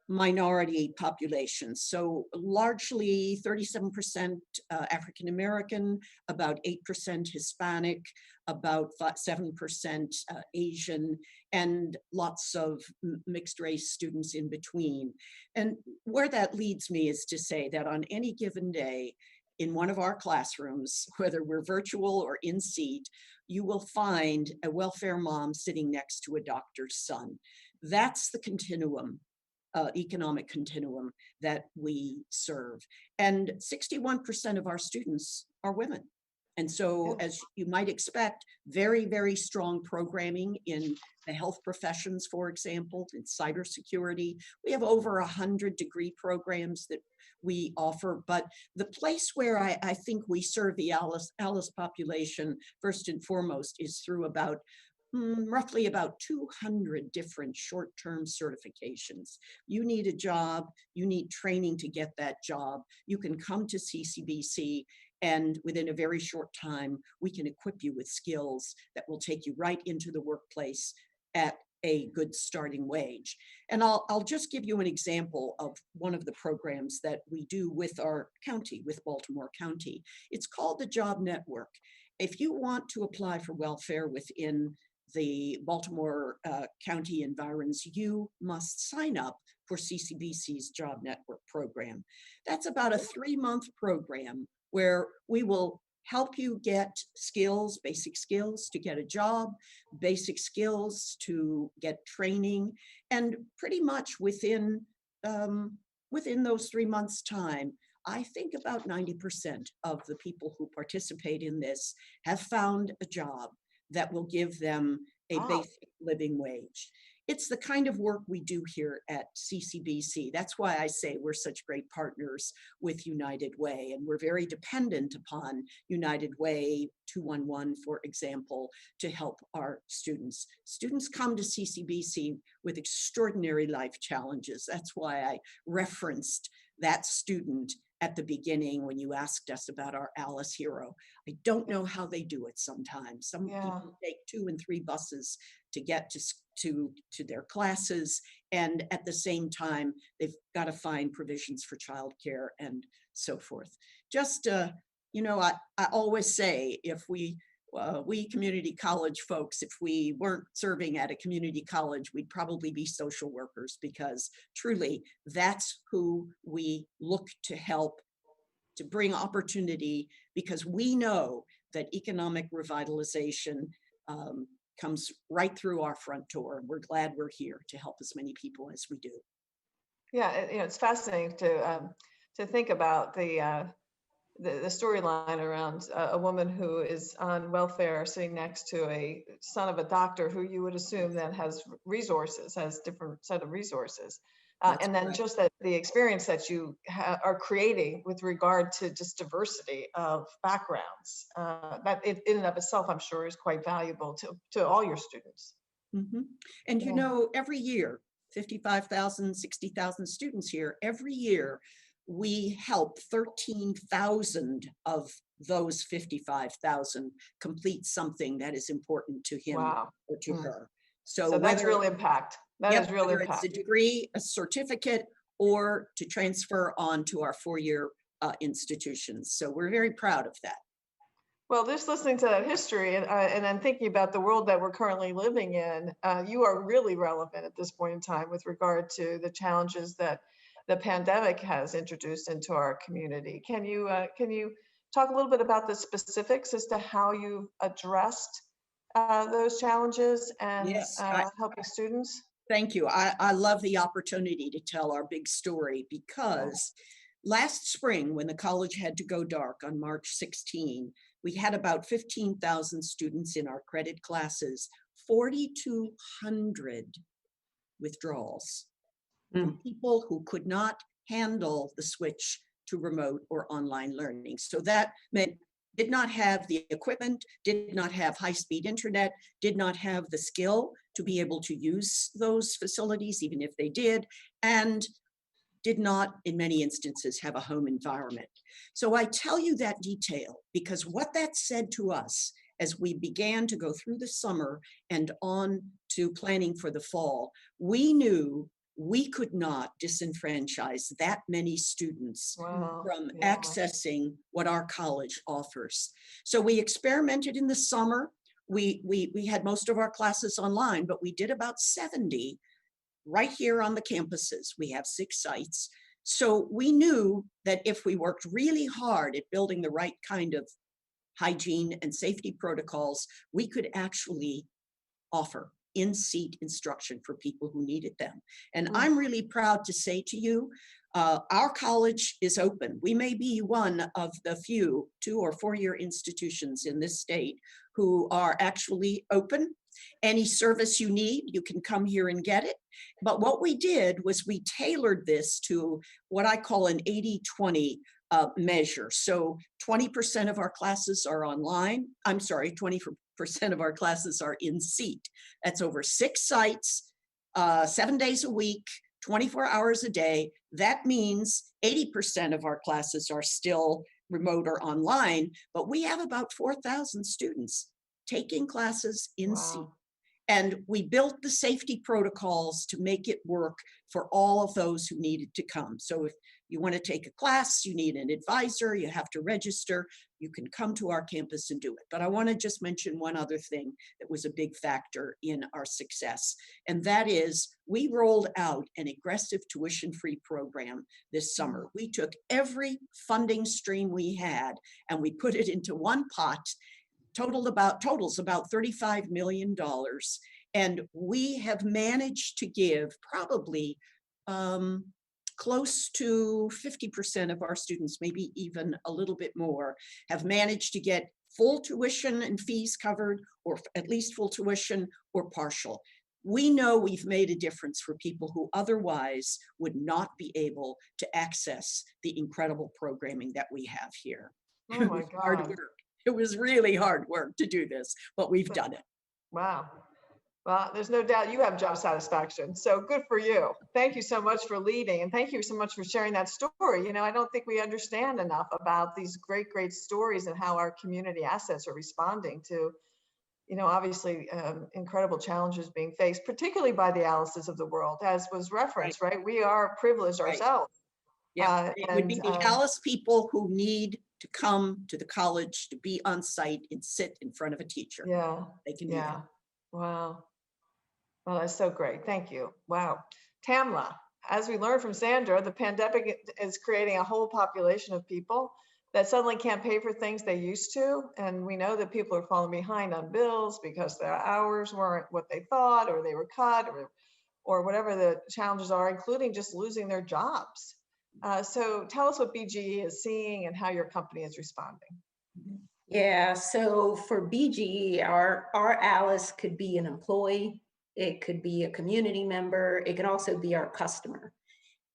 minority populations. So largely 37% African American, about 8% Hispanic, about 7% Asian, and lots of mixed race students in between. And where that leads me is to say that on any given day, in one of our classrooms, whether we're virtual or in seat, you will find a welfare mom sitting next to a doctor's son. That's the continuum, economic continuum that we serve. And 61% of our students are women. And so, as you might expect, very, very strong programming in the health professions, for example, in cybersecurity. We have over 100 degree programs that we offer, but the place where I think we serve the ALICE population first and foremost is through roughly about 200 different short-term certifications. You need a job, you need training to get that job. You can come to CCBC And within a very short time, we can equip you with skills that will take you right into the workplace at a good starting wage. And I'll just give you an example of one of the programs that we do with our county, with Baltimore County. It's called the Job Network. If you want to apply for welfare within the Baltimore County environs, you must sign up for CCBC's Job Network program. That's about a 3-month program where we will help you get skills, basic skills to get a job, basic skills to get training, and pretty much within those 3 months' time, I think about 90% of the people who participate in this have found a job that will give them a Wow. basic living wage. It's the kind of work we do here at CCBC. That's why I say we're such great partners with United Way, and we're very dependent upon United Way 211, for example, to help our students. Students come to CCBC with extraordinary life challenges. That's why I referenced that student at the beginning when you asked us about our Alice hero. I don't know how they do it sometimes. Some Yeah. people take 2 and 3 buses to get to their classes, and at the same time, they've got to find provisions for childcare and so forth. Just, you know, I always say if we community college folks, if we weren't serving at a community college, we'd probably be social workers, because truly that's who we look to help, to bring opportunity, because we know that economic revitalization comes right through our front door. And we're glad we're here to help as many people as we do. Yeah, it's fascinating to think about the storyline around a woman who is on welfare sitting next to a son of a doctor who you would assume then has resources, has different set of resources. That's And then correct. just that the experience that you are creating with regard to just diversity of backgrounds, that in and of itself, I'm sure, is quite valuable to all your students. Mhm. And you Yeah. know, every year, 55,000, 60,000 students here, every year, we help 13,000 of those 55,000 complete something that is important to him Wow. or to Mm. her. So So that's whether, real impact. That yep, is real whether it's a impact. degree, a certificate, or to transfer on to our 4-year institutions. So we're very proud of that. Well, just listening to that history and then thinking about the world that we're currently living in, you are really relevant at this point in time with regard to the challenges that the pandemic has introduced into our community. Can you talk a little bit about the specifics as to how you've addressed those challenges and Yes, helping students? thank you. I love the opportunity to tell our big story, Yeah. because last spring, when the college had to go dark on March 16, we had about 15,000 students in our credit classes, 4,200 withdrawals from people who could not handle the switch to remote or online learning. So that meant did not have the equipment, did not have high-speed internet, did not have the skill to be able to use those facilities, even if they did, and did not, in many instances, have a home environment. So I tell you that detail because what that said to us as we began to go through the summer and on to planning for the fall, we knew we could not disenfranchise that many students Wow. from Yeah. accessing what our college offers. So we experimented in the summer. We had most of our classes online, but we did about 70 right here on the campuses. We have 6 sites. So we knew that if we worked really hard at building the right kind of hygiene and safety protocols, we could actually offer in-seat instruction for people who needed them. And I'm really proud to say to you, our college is open. We may be one of the few 2 or 4-year institutions in this state who are actually open. Any service you need, you can come here and get it. But what we did was we tailored this to what I call an 80-20 measure. So 20% of our classes are online. I'm sorry, 20% of our classes are in seat. That's over 6 sites, 7 days a week, 24 hours a day. That means 80% of our classes are still remote or online, but we have about 4,000 students taking classes in seat. Wow. And we built the safety protocols to make it work for all of those who needed to come. So if you want to take a class, you need an advisor, you have to register, you can come to our campus and do it. But I want to just mention one other thing that was a big factor in our success. And that is we rolled out an aggressive tuition-free program this summer. We took every funding stream we had and we put it into one pot, totals about $35 million. And we have managed to give probably close to 50% of our students, maybe even a little bit more, have managed to get full tuition and fees covered, or at least full tuition or partial. We know we've made a difference for people who otherwise would not be able to access the incredible programming that we have here. Oh my Hard God. work. It was really hard work to do this, but we've done it. Wow. Well, there's no doubt you have job satisfaction. So good for you. Thank you so much for leading. And thank you so much for sharing that story. You know, I don't think we understand enough about these great, great stories and how our community assets are responding to, you know, obviously incredible challenges being faced, particularly by the Alice's of the world, as was referenced, right? We are privileged Right. ourselves. Yeah, it would be the and, Alice people who need to come to the college to be on site and sit in front of a teacher. Yeah. They can do Yeah. that. Wow. Well, that's so great. Thank you. Wow. Tamla, as we learned from Sandra, the pandemic is creating a whole population of people that suddenly can't pay for things they used to. And we know that people are falling behind on bills because their hours weren't what they thought, or they were cut, or whatever the challenges are, including just losing their jobs. So tell us what BGE is seeing and how your company is responding. Yeah, so for BGE, our Alice could be an employee, it could be a community member, it can also be our customer.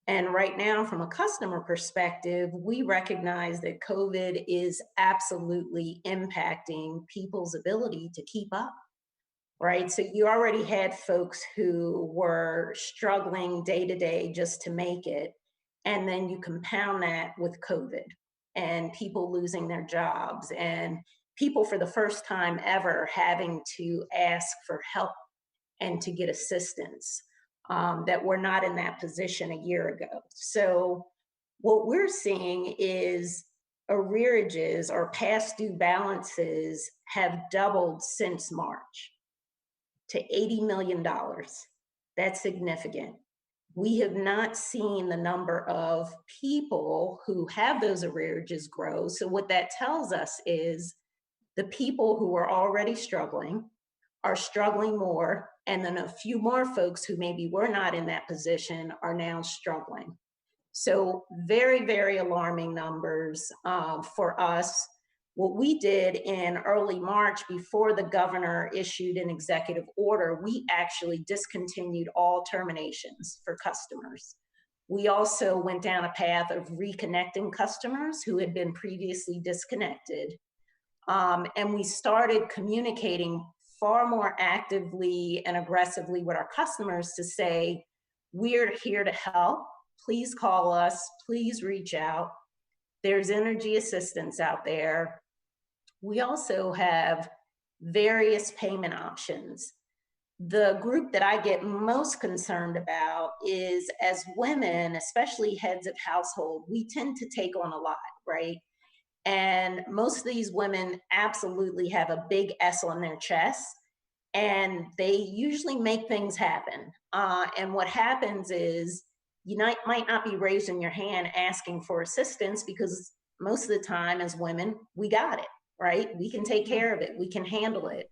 And right now, from a customer perspective, we recognize that COVID is absolutely impacting people's ability to keep up, right? So you already had folks who were struggling day to day just to make it. And then you compound that with COVID and people losing their jobs and people for the first time ever having to ask for help and to get assistance that were not in that position a year ago. So what we're seeing is arrearages or past due balances have doubled since March to $80 million. That's significant. We have not seen the number of people who have those arrearages grow. So what that tells us is the people who are already struggling are struggling more, and then a few more folks who maybe were not in that position are now struggling. So very, very alarming numbers for us. What we did in early March, before the governor issued an executive order, we actually discontinued all terminations for customers. We also went down a path of reconnecting customers who had been previously disconnected. And we started communicating far more actively and aggressively with our customers to say, we're here to help. Please call us. Please reach out. There's energy assistance out there. We also have various payment options. The group that I get most concerned about is, as women, especially heads of household, we tend to take on a lot, right? And most of these women absolutely have a big S on their chest, and they usually make things happen. And what happens is you might not be raising your hand asking for assistance, because most of the time as women, we got it, right? We can take care of it. We can handle it.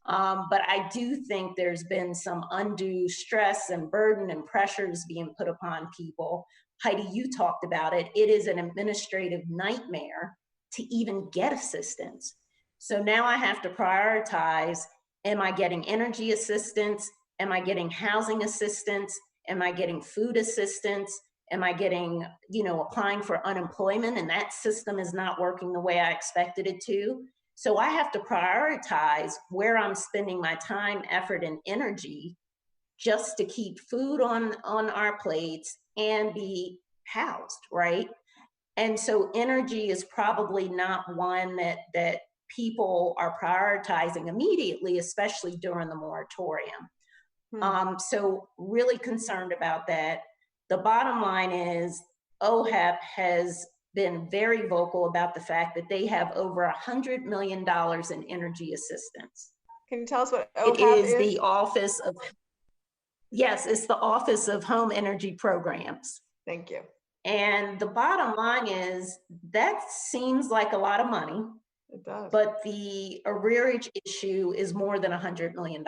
But I do think there's been some undue stress and burden and pressures being put upon people. Heidi, you talked about it. It is an administrative nightmare to even get assistance. So now I have to prioritize, am I getting energy assistance? Am I getting housing assistance? Am I getting food assistance? Am I getting, applying for unemployment, and that system is not working the way I expected it to? So I have to prioritize where I'm spending my time, effort, and energy just to keep food on our plates and be housed, right? And so energy is probably not one that people are prioritizing immediately, especially during the moratorium. So really concerned about that. The bottom line is OHEP has been very vocal about the fact that they have over $100 million in energy assistance. Can you tell us what It OHAP is is? the Office of, yes, it's the Office of Home Energy Programs. Thank you. And the bottom line is that seems like a lot of money, It does. but the arrearage issue is more than $100 million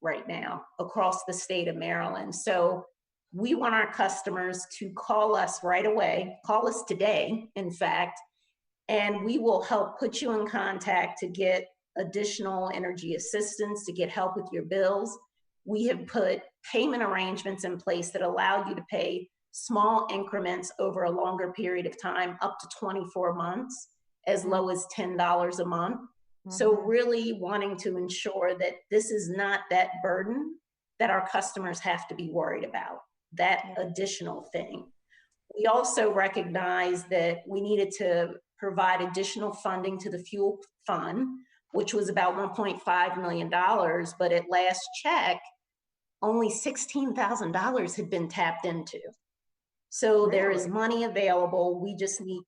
right now across the state of Maryland. So we want our customers to call us right away, call us today, in fact, and we will help put you in contact to get additional energy assistance, to get help with your bills. We have put payment arrangements in place that allow you to pay small increments over a longer period of time, up to 24 months, as low as $10 a month. So really wanting to ensure that this is not that burden that our customers have to be worried about, that additional thing. We also recognize that we needed to provide additional funding to the fuel fund, which was about $1.5 million, but at last check, only $16,000 had been tapped into. So there is money available. We just need,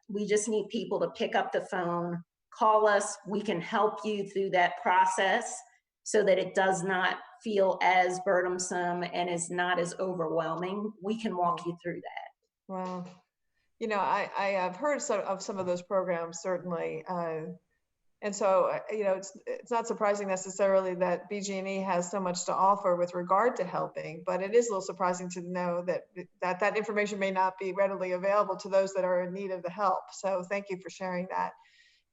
we just need people to pick up the phone, call us. We can help you through that process so that it does not feel as burdensome and is not as overwhelming. We can walk you through that. Wow. You know, I have heard of some of those programs, certainly. And so, you know, it's not surprising necessarily that BG&E has so much to offer with regard to helping, but it is a little surprising to know that information may not be readily available to those that are in need of the help. So thank you for sharing that.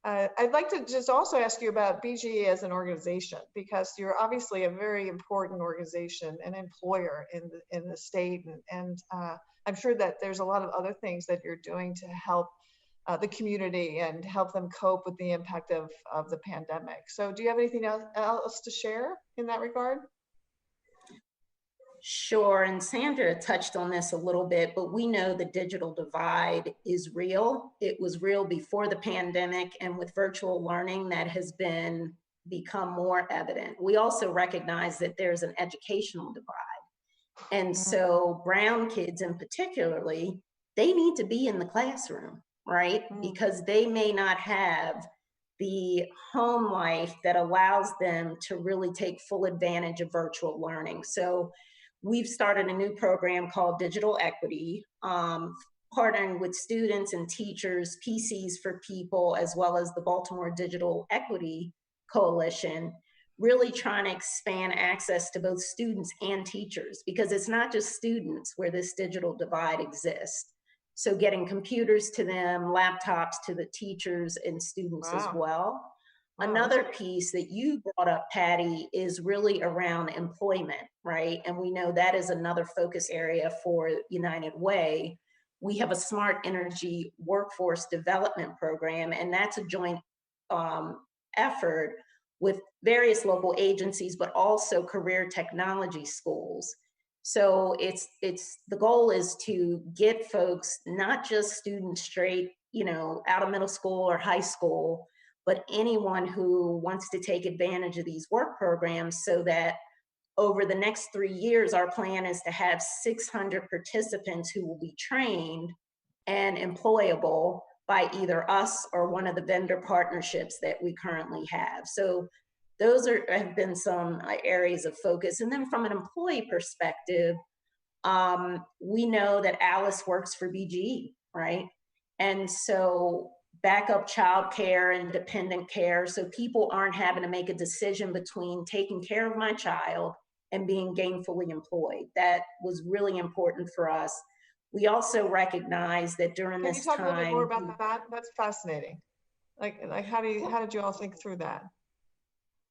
I'd like to just also ask you about BGE as an organization, because you're obviously a very important organization and employer in the state. And I'm sure that there's a lot of other things that you're doing to help the community and help them cope with the impact of the pandemic. So do you have anything else to share in that regard? Sure, and Sandra touched on this a little bit, but we know the digital divide is real. It was real before the pandemic, and with virtual learning, that has become more evident. We also recognize that there's an educational divide. And so brown kids in particularly, they need to be in the classroom, right? Because they may not have the home life that allows them to really take full advantage of virtual learning. So we've started a new program called Digital Equity, partnering with students and teachers, PCs for People, as well as the Baltimore Digital Equity Coalition, really trying to expand access to both students and teachers, because it's not just students where this digital divide exists. So getting computers to them, laptops to the teachers and students as well. Another piece that you brought up, Patty, is really around employment, right? And we know that is another focus area for United Way. We have a smart energy workforce development program, and that's a joint effort with various local agencies, but also career technology schools. So the goal is to get folks, not just students straight, out of middle school or high school, but anyone who wants to take advantage of these work programs, so that over the next 3 years, our plan is to have 600 participants who will be trained and employable by either us or one of the vendor partnerships that we currently have. So those have been some areas of focus. And then from an employee perspective, we know that Alice works for BGE, right? And so backup childcare and dependent care, so people aren't having to make a decision between taking care of my child and being gainfully employed. That was really important for us. We also recognize that during this time— Can you talk a little bit more about that? That's fascinating. Like how did you all think through that?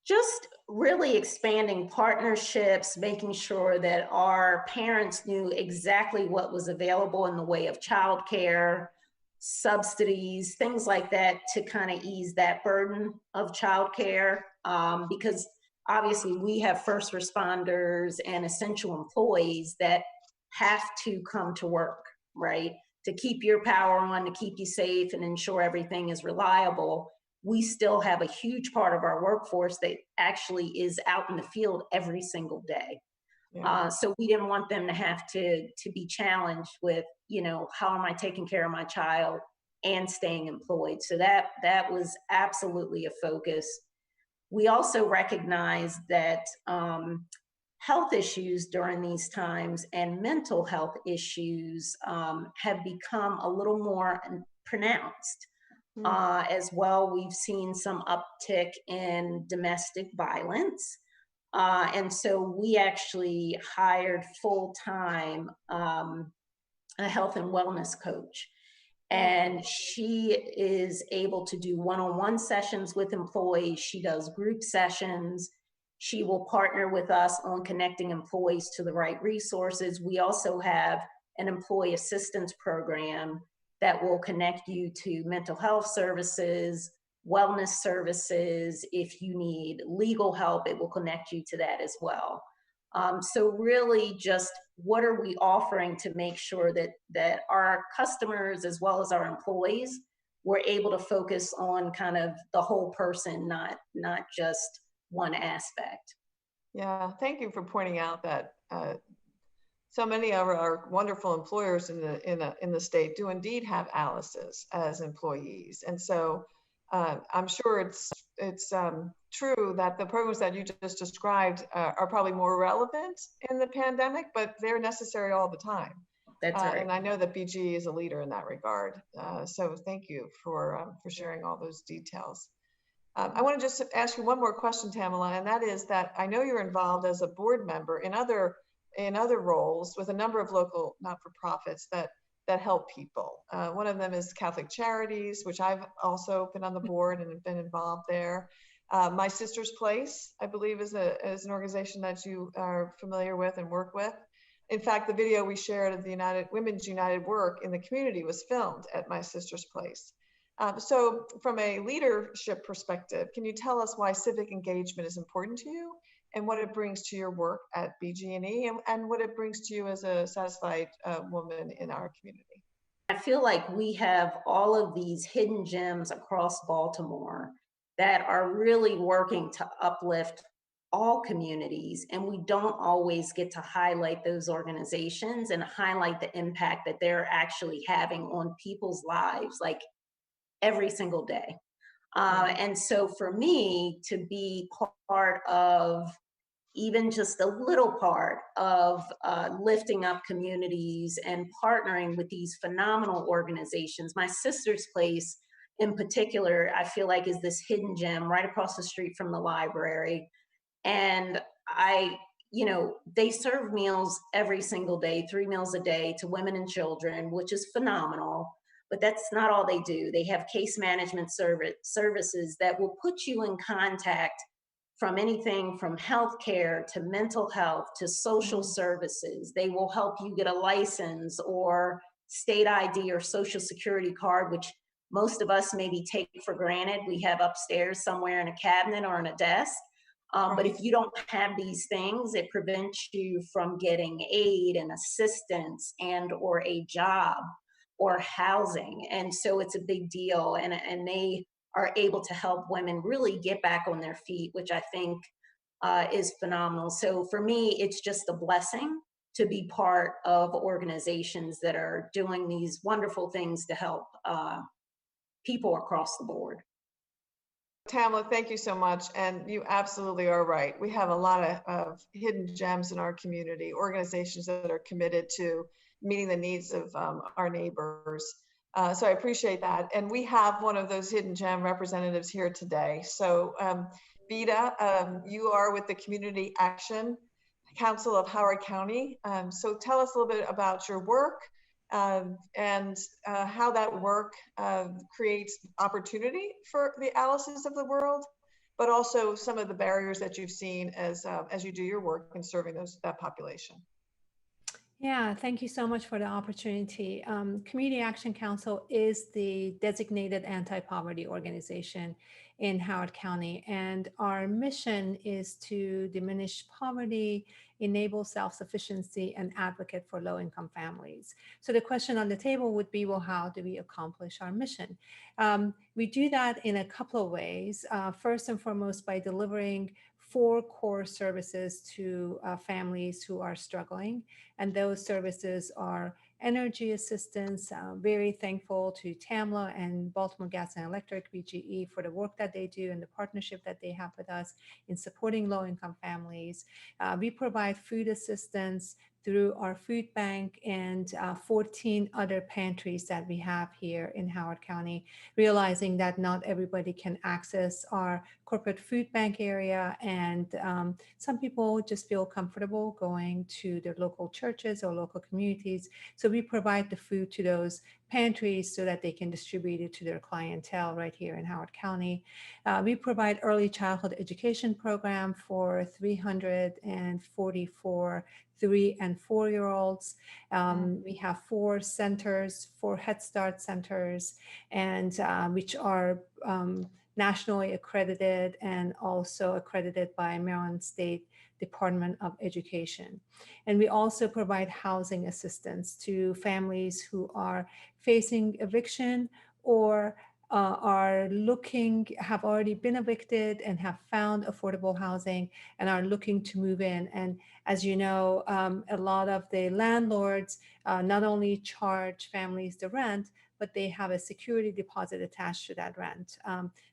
Just really expanding partnerships, making sure that our parents knew exactly what was available in the way of childcare, subsidies, things like that, to kind of ease that burden of childcare. Because obviously we have first responders and essential employees that have to come to work, right? to keep your power on, to keep you safe and ensure everything is reliable, we still have a huge part of our workforce that actually is out in the field every single day. Yeah. So we didn't want them to have to be challenged with, you know, how am I taking care of my child and staying employed? So that was absolutely a focus. We also recognize that health issues during these times and mental health issues have become a little more pronounced. As well, we've seen some uptick in domestic violence. And so we actually hired full-time a health and wellness coach. And she is able to do one-on-one sessions with employees. She does group sessions. She will partner with us on connecting employees to the right resources. We also have an employee assistance program that will connect you to mental health services, wellness services. If you need legal help, it will connect you to that as well. So really just what are we offering to make sure that our customers as well as our employees were able to focus on kind of the whole person, not just one aspect. Yeah, thank you for pointing out that so many of our wonderful employers in the state do indeed have ALICEs as employees, and so I'm sure it's true that the programs that you just described are probably more relevant in the pandemic, but they're necessary all the time. That's right. And I know that BG is a leader in that regard. So thank you for sharing all those details. I want to just ask you one more question, Tamala, and that is that I know you're involved as a board member in other roles with a number of local not-for-profits that help people. One of them is Catholic Charities, which I've also been on the board and been involved there. My Sister's Place, I believe, is an organization that you are familiar with and work with. In fact, the video we shared of the Women's United work in the community was filmed at My Sister's Place. So from a leadership perspective, can you tell us why civic engagement is important to you and what it brings to your work at BG&E and what it brings to you as a satisfied woman in our community? I feel like we have all of these hidden gems across Baltimore that are really working to uplift all communities, and we don't always get to highlight those organizations and highlight the impact that they're actually having on people's lives, like every single day. And so for me to be part of even just a little part of lifting up communities and partnering with these phenomenal organizations, My Sister's Place in particular, I feel like is this hidden gem right across the street from the library. And they serve meals every single day, 3 meals a day to women and children, which is phenomenal. But that's not all they do. They have case management services that will put you in contact from anything from healthcare to mental health to social services. They will help you get a license or state ID or social security card, which most of us maybe take for granted. We have upstairs somewhere in a cabinet or on a desk. But if you don't have these things, it prevents you from getting aid and assistance and or a job or housing. And so it's a big deal. And they are able to help women really get back on their feet, which I think is phenomenal. So for me, it's just a blessing to be part of organizations that are doing these wonderful things to help people across the board. Tamala, thank you so much. And you absolutely are right. We have a lot of hidden gems in our community, organizations that are committed to meeting the needs of our neighbors. So I appreciate that. And we have one of those hidden gem representatives here today. So Vida, you are with the Community Action Council of Howard County. So tell us a little bit about your work and how that work creates opportunity for the ALICEs of the world, but also some of the barriers that you've seen as you do your work in serving that population. Yeah, thank you so much for the opportunity. Community Action Council is the designated anti-poverty organization in Howard County, and our mission is to diminish poverty, enable self-sufficiency, and advocate for low-income families. So the question on the table would be, well, how do we accomplish our mission? We do that in a couple of ways. First and foremost, by delivering 4 core services to families who are struggling. And those services are energy assistance. Very thankful to TAMLA and Baltimore Gas and Electric, BGE, for the work that they do and the partnership that they have with us in supporting low-income families. We provide food assistance through our food bank and 14 other pantries that we have here in Howard County, realizing that not everybody can access our corporate food bank area, and some people just feel comfortable going to their local churches or local communities. So we provide the food to those pantries so that they can distribute it to their clientele right here in Howard County. We provide early childhood education program for 344 3 and 4-year-olds. We have 4 centers, 4 Head Start centers, and which are nationally accredited and also accredited by Maryland State Department of Education. And we also provide housing assistance to families who are facing eviction or have already been evicted and have found affordable housing and are looking to move in. And as you know, a lot of the landlords not only charge families the rent, but they have a security deposit attached to that rent.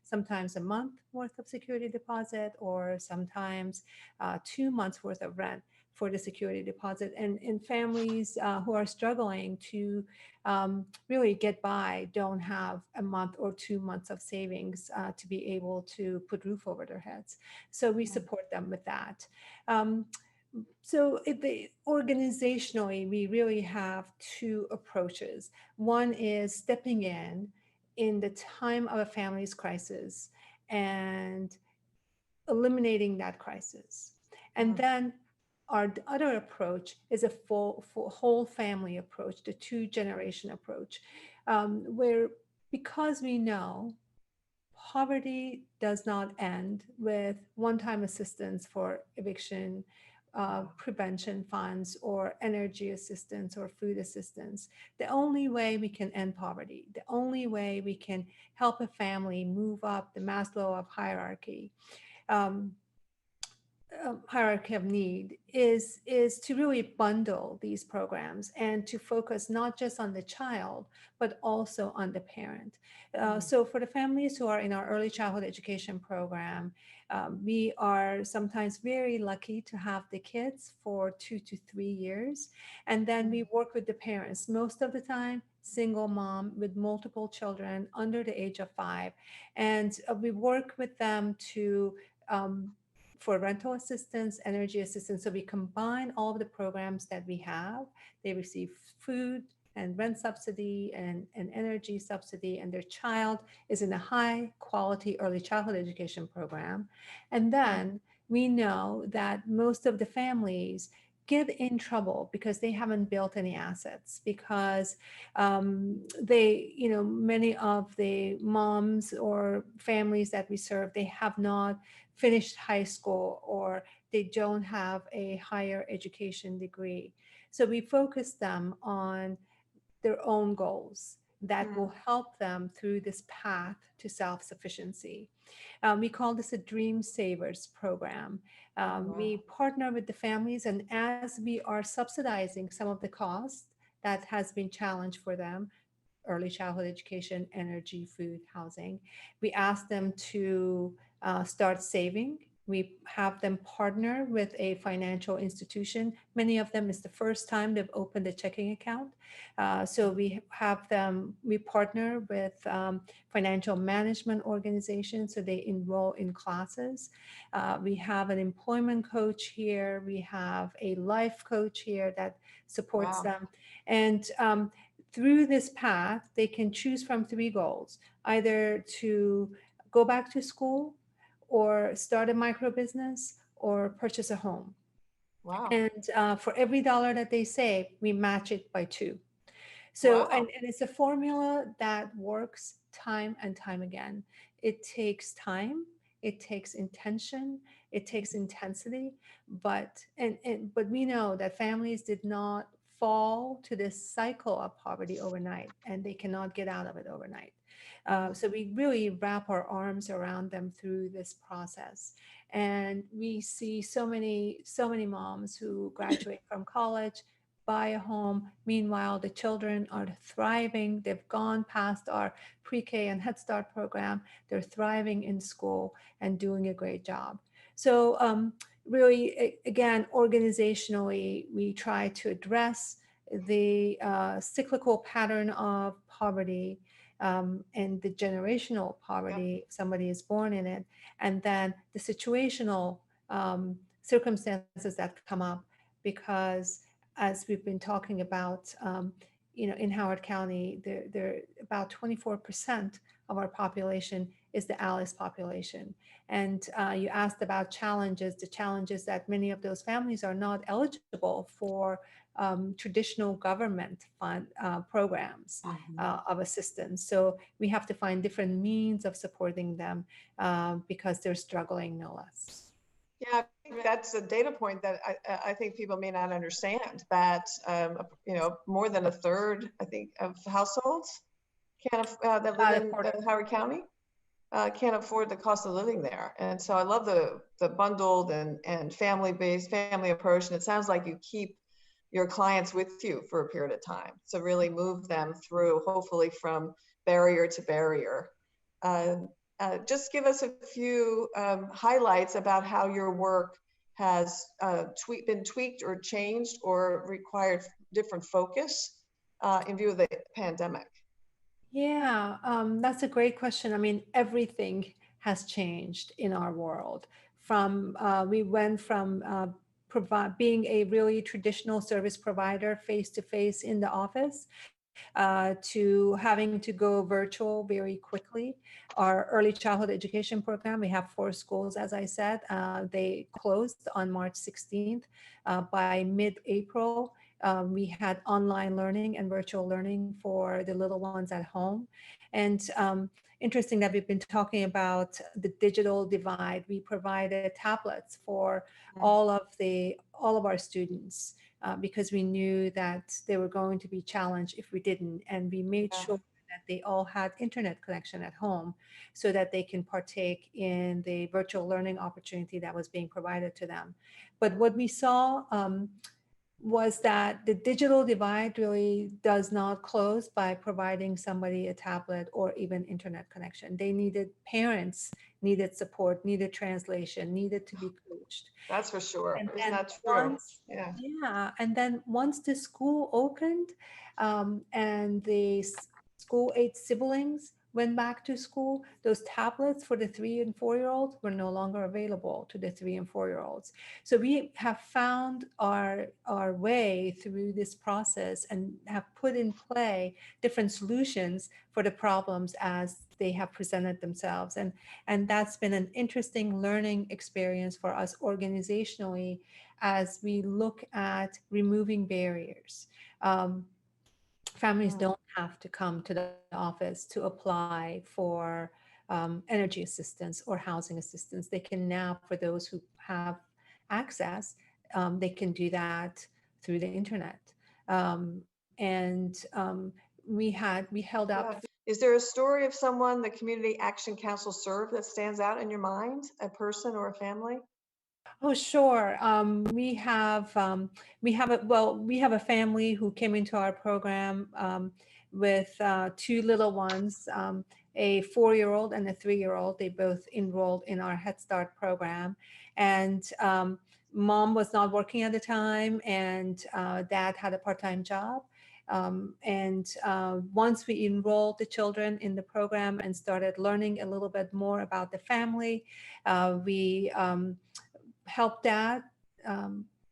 Sometimes a month worth of security deposit, or sometimes 2 months worth of rent for the security deposit. And families who are struggling to really get by don't have a month or 2 months of savings to be able to put roof over their heads. So we support them with that. So organizationally, we really have 2 approaches. One is stepping in the time of a family's crisis and eliminating that crisis. And then our other approach is a full whole family approach, the 2-generation approach, where, because we know poverty does not end with one-time assistance for eviction, prevention funds, or energy assistance or food assistance. The only way we can end poverty, the only way we can help a family move up the Maslow of hierarchy of need is to really bundle these programs and to focus not just on the child, but also on the parent. So for the families who are in our early childhood education program, we are sometimes very lucky to have the kids for 2 to 3 years. And then we work with the parents, most of the time, single mom with multiple children under the age of 5. And we work with them to for rental assistance, energy assistance. So we combine all of the programs that we have. They receive food and rent subsidy and energy subsidy, and their child is in a high quality early childhood education program. And then we know that most of the families get in trouble because they haven't built any assets, because many of the moms or families that we serve, they have not finished high school, or they don't have a higher education degree. So we focus them on their own goals that will help them through this path to self-sufficiency. We call this a Dream Savers program. We partner with the families, and as we are subsidizing some of the costs that has been challenged for them, early childhood education, energy, food, housing, we ask them to start saving. We have them partner with a financial institution. Many of them is the first time they've opened a checking account. So we partner with financial management organizations, so they enroll in classes. We have an employment coach here. We have a life coach here that supports them. And through this path, they can choose from 3 goals: either to go back to school, or start a micro business, or purchase a home. Wow. And for every dollar that they save, we match it by 2. So, Wow. and it's a formula that works time and time again. It takes time, it takes intention, it takes intensity, but we know that families did not fall to this cycle of poverty overnight, and they cannot get out of it overnight. So we really wrap our arms around them through this process. And we see so many moms who graduate from college, buy a home. Meanwhile, the children are thriving. They've gone past our pre-K and Head Start program. They're thriving in school and doing a great job. So really, again, organizationally, we try to address the cyclical pattern of poverty and the generational poverty, if somebody is born in it, and then the situational circumstances that come up because, as we've been talking about, in Howard County, there about 24% of our population is the ALICE population. And you asked about challenges, the challenges that many of those families are not eligible for traditional government fund programs of assistance. So we have to find different means of supporting them because they're struggling no less. Yeah, I think that's a data point that I think people may not understand, that more than a third, I think, of households that live in Howard County can't afford the cost of living there. And so I love the bundled and family-based, family approach. And it sounds like you keep your clients with you for a period of time to really move them through, hopefully from barrier to barrier. Just give us a few highlights about how your work has been tweaked or changed or required different focus in view of the pandemic. Yeah, that's a great question. I mean, everything has changed in our world. We went from being a really traditional service provider face to face in the office to having to go virtual very quickly. Our early childhood education program, we have 4 schools, as I said, they closed on March 16th. By mid-April, we had online learning and virtual learning for the little ones at home. And interesting that we've been talking about the digital divide. We provided tablets for all of our students because we knew that they were going to be challenged if we didn't. And we made sure that they all had internet connection at home so that they can partake in the virtual learning opportunity that was being provided to them. But what we saw was that the digital divide really does not close by providing somebody a tablet or even internet connection. Parents needed support, needed translation, needed to be coached. That's for sure. And Isn't that true? Yeah. And then once the school opened and the school-age siblings went back to school, those tablets for the 3 and 4-year-olds were no longer available to the 3 and 4-year-olds. So we have found our way through this process and have put in play different solutions for the problems as they have presented themselves. And that's been an interesting learning experience for us organizationally as we look at removing barriers. Families don't have to come to the office to apply for energy assistance or housing assistance. They can now, for those who have access, they can do that through the internet. We held up. Is there a story of someone the Community Action Council served that stands out in your mind, a person or a family? Oh, sure. We have a family who came into our program with 2 little ones, a 4-year-old and a 3-year-old. They both enrolled in our Head Start program, and mom was not working at the time, and dad had a part-time job. Once we enrolled the children in the program and started learning a little bit more about the family, we helped dad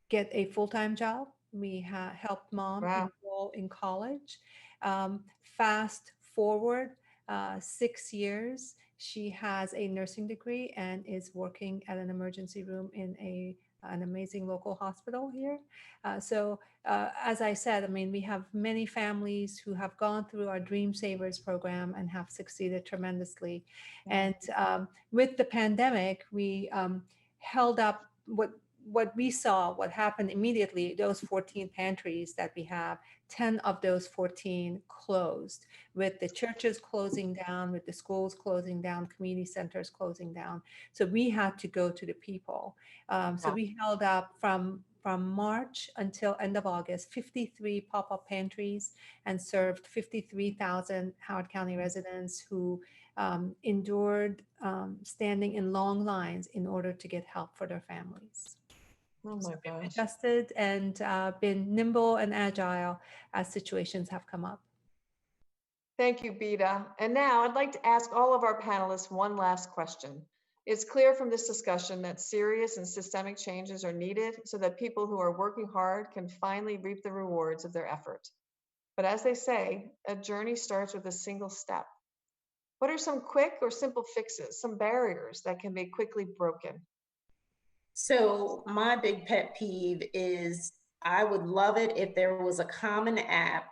get a full-time job. We helped mom enroll in college. Fast forward 6 years, she has a nursing degree and is working at an emergency room in a an amazing local hospital here. As I said, I mean, we have many families who have gone through our Dream Savers program and have succeeded tremendously. And with the pandemic, we held up what we saw, what happened immediately. Those 14 pantries that we have, 10 of those 14 closed, with the churches closing down, with the schools closing down, community centers closing down. So we had to go to the people. So we held up from March until end of August, 53 pop-up pantries, and served 53,000 Howard County residents who endured standing in long lines in order to get help for their families. Oh my gosh. Adjusted and been nimble and agile as situations have come up. Thank you, Beta. And now I'd like to ask all of our panelists one last question. It's clear from this discussion that serious and systemic changes are needed so that people who are working hard can finally reap the rewards of their effort. But as they say, a journey starts with a single step. What are some quick or simple fixes, some barriers that can be quickly broken? So my big pet peeve is I would love it if there was a common app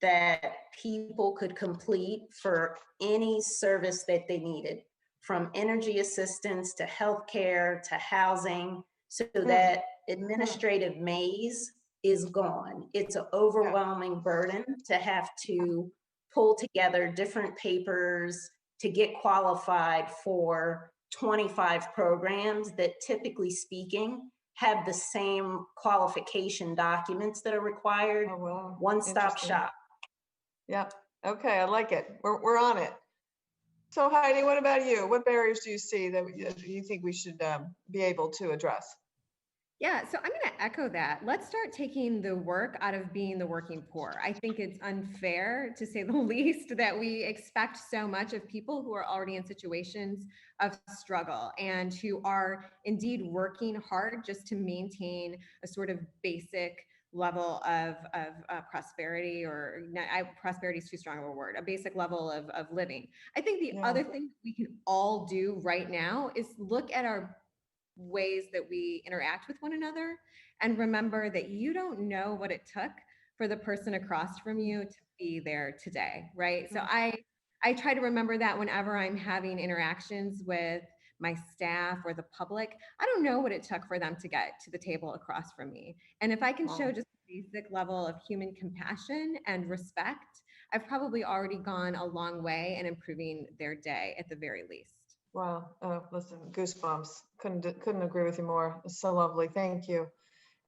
that people could complete for any service that they needed, from energy assistance to healthcare to housing, so that administrative maze is gone. It's an overwhelming burden to have to pull together different papers to get qualified for 25 programs that, typically speaking, have the same qualification documents that are required. Oh, wow. One-stop Interesting. shop. Yep. Okay, I like it. We're on it. So Heidi, what about you? What barriers do you see that you think we should be able to address? Yeah, so I'm going to echo that. Let's start taking the work out of being the working poor. I think it's unfair, to say the least, that we expect so much of people who are already in situations of struggle and who are indeed working hard just to maintain a sort of basic level of prosperity, or prosperity is too strong of a word, a basic level of living. I think the other thing that we can all do right now is look at our ways that we interact with one another and remember that you don't know what it took for the person across from you to be there today, right? So I try to remember that whenever I'm having interactions with my staff or the public. I don't know what it took for them to get to the table across from me. And if I can show just a basic level of human compassion and respect, I've probably already gone a long way in improving their day at the very least. Wow. Oh, listen, goosebumps. Couldn't agree with you more. It's so lovely. Thank you.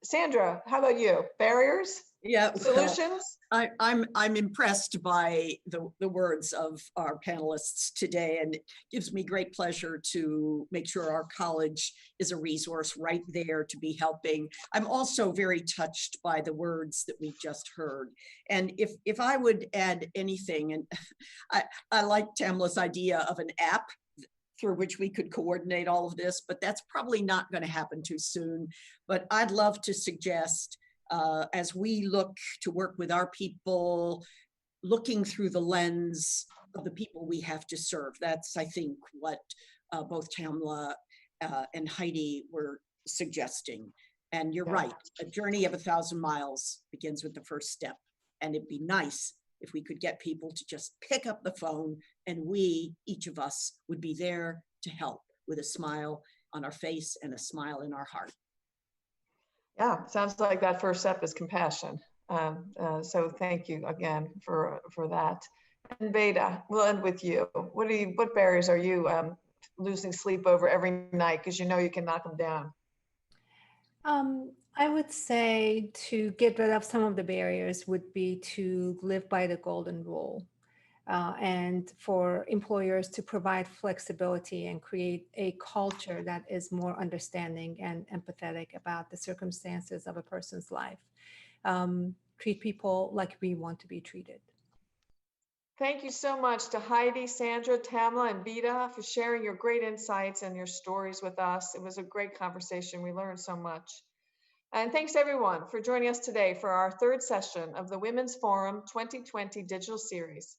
Sandra, how about you? Barriers? Yeah. Solutions? I'm impressed by the words of our panelists today, and it gives me great pleasure to make sure our college is a resource right there to be helping. I'm also very touched by the words that we just heard. And if I would add anything, and I like Tamla's idea of an app through which we could coordinate all of this, but that's probably not going to happen too soon. But I'd love to suggest, as we look to work with our people, looking through the lens of the people we have to serve. That's, I think, what both Tamla and Heidi were suggesting. And you're right, a journey of 1,000 miles begins with the first step. And it'd be nice if we could get people to just pick up the phone, and we, each of us, would be there to help with a smile on our face and a smile in our heart. Yeah, sounds like that first step is compassion. So thank you again for that. And Beta, we'll end with you. What barriers are you losing sleep over every night because you know you can knock them down? I would say to get rid of some of the barriers would be to live by the golden rule, and for employers to provide flexibility and create a culture that is more understanding and empathetic about the circumstances of a person's life. Treat people like we want to be treated. Thank you so much to Heidi, Sandra, Tamla, and Beta for sharing your great insights and your stories with us. It was a great conversation. We learned so much. And thanks everyone for joining us today for our third session of the Women's Forum 2020 Digital Series.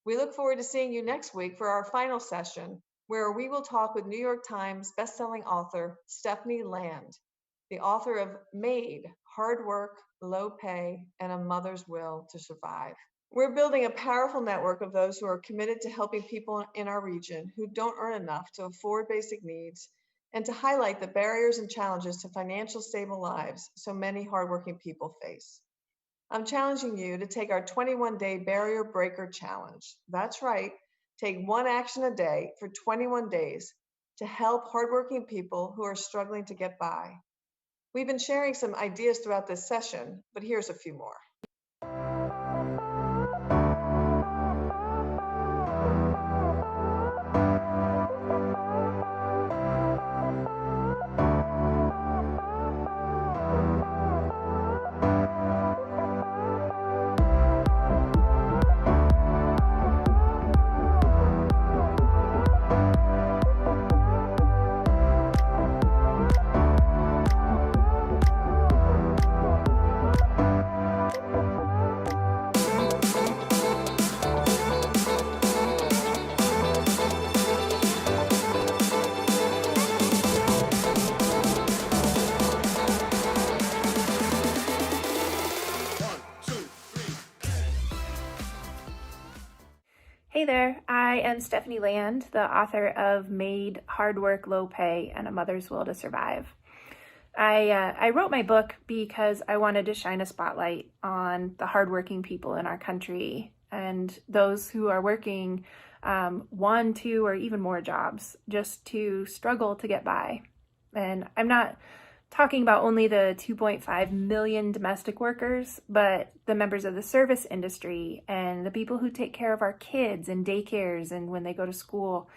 We look forward to seeing you next week for our final session, where we will talk with New York Times bestselling author Stephanie Land. the author of Made, Hard Work, Low Pay, and a Mother's Will to Survive. We're building a powerful network of those who are committed to helping people in our region who don't earn enough to afford basic needs and to highlight the barriers and challenges to financial stable lives so many hardworking people face. I'm challenging you to take our 21-day Barrier Breaker Challenge. That's right, take one action a day for 21 days to help hardworking people who are struggling to get by. We've been sharing some ideas throughout this session, but here's a few more. Hey there, I am Stephanie Land, the author of Made, Hard Work, Low Pay, and a Mother's Will to Survive. I wrote my book because I wanted to shine a spotlight on the hardworking people in our country and those who are working 1, 2, or even more jobs just to struggle to get by. And I'm not talking about only the 2.5 million domestic workers, but the members of the service industry and the people who take care of our kids in daycares and when they go to school.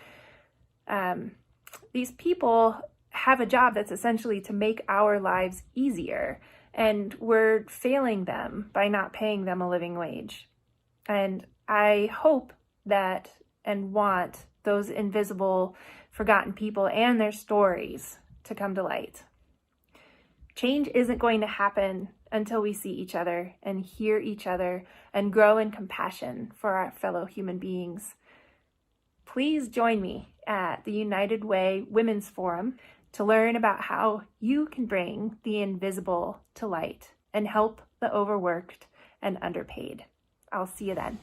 These people have a job that's essentially to make our lives easier, and we're failing them by not paying them a living wage. And I hope that and want those invisible, forgotten people and their stories to come to light. Change isn't going to happen until we see each other and hear each other and grow in compassion for our fellow human beings. Please join me at the United Way Women's Forum to learn about how you can bring the invisible to light and help the overworked and underpaid. I'll see you then.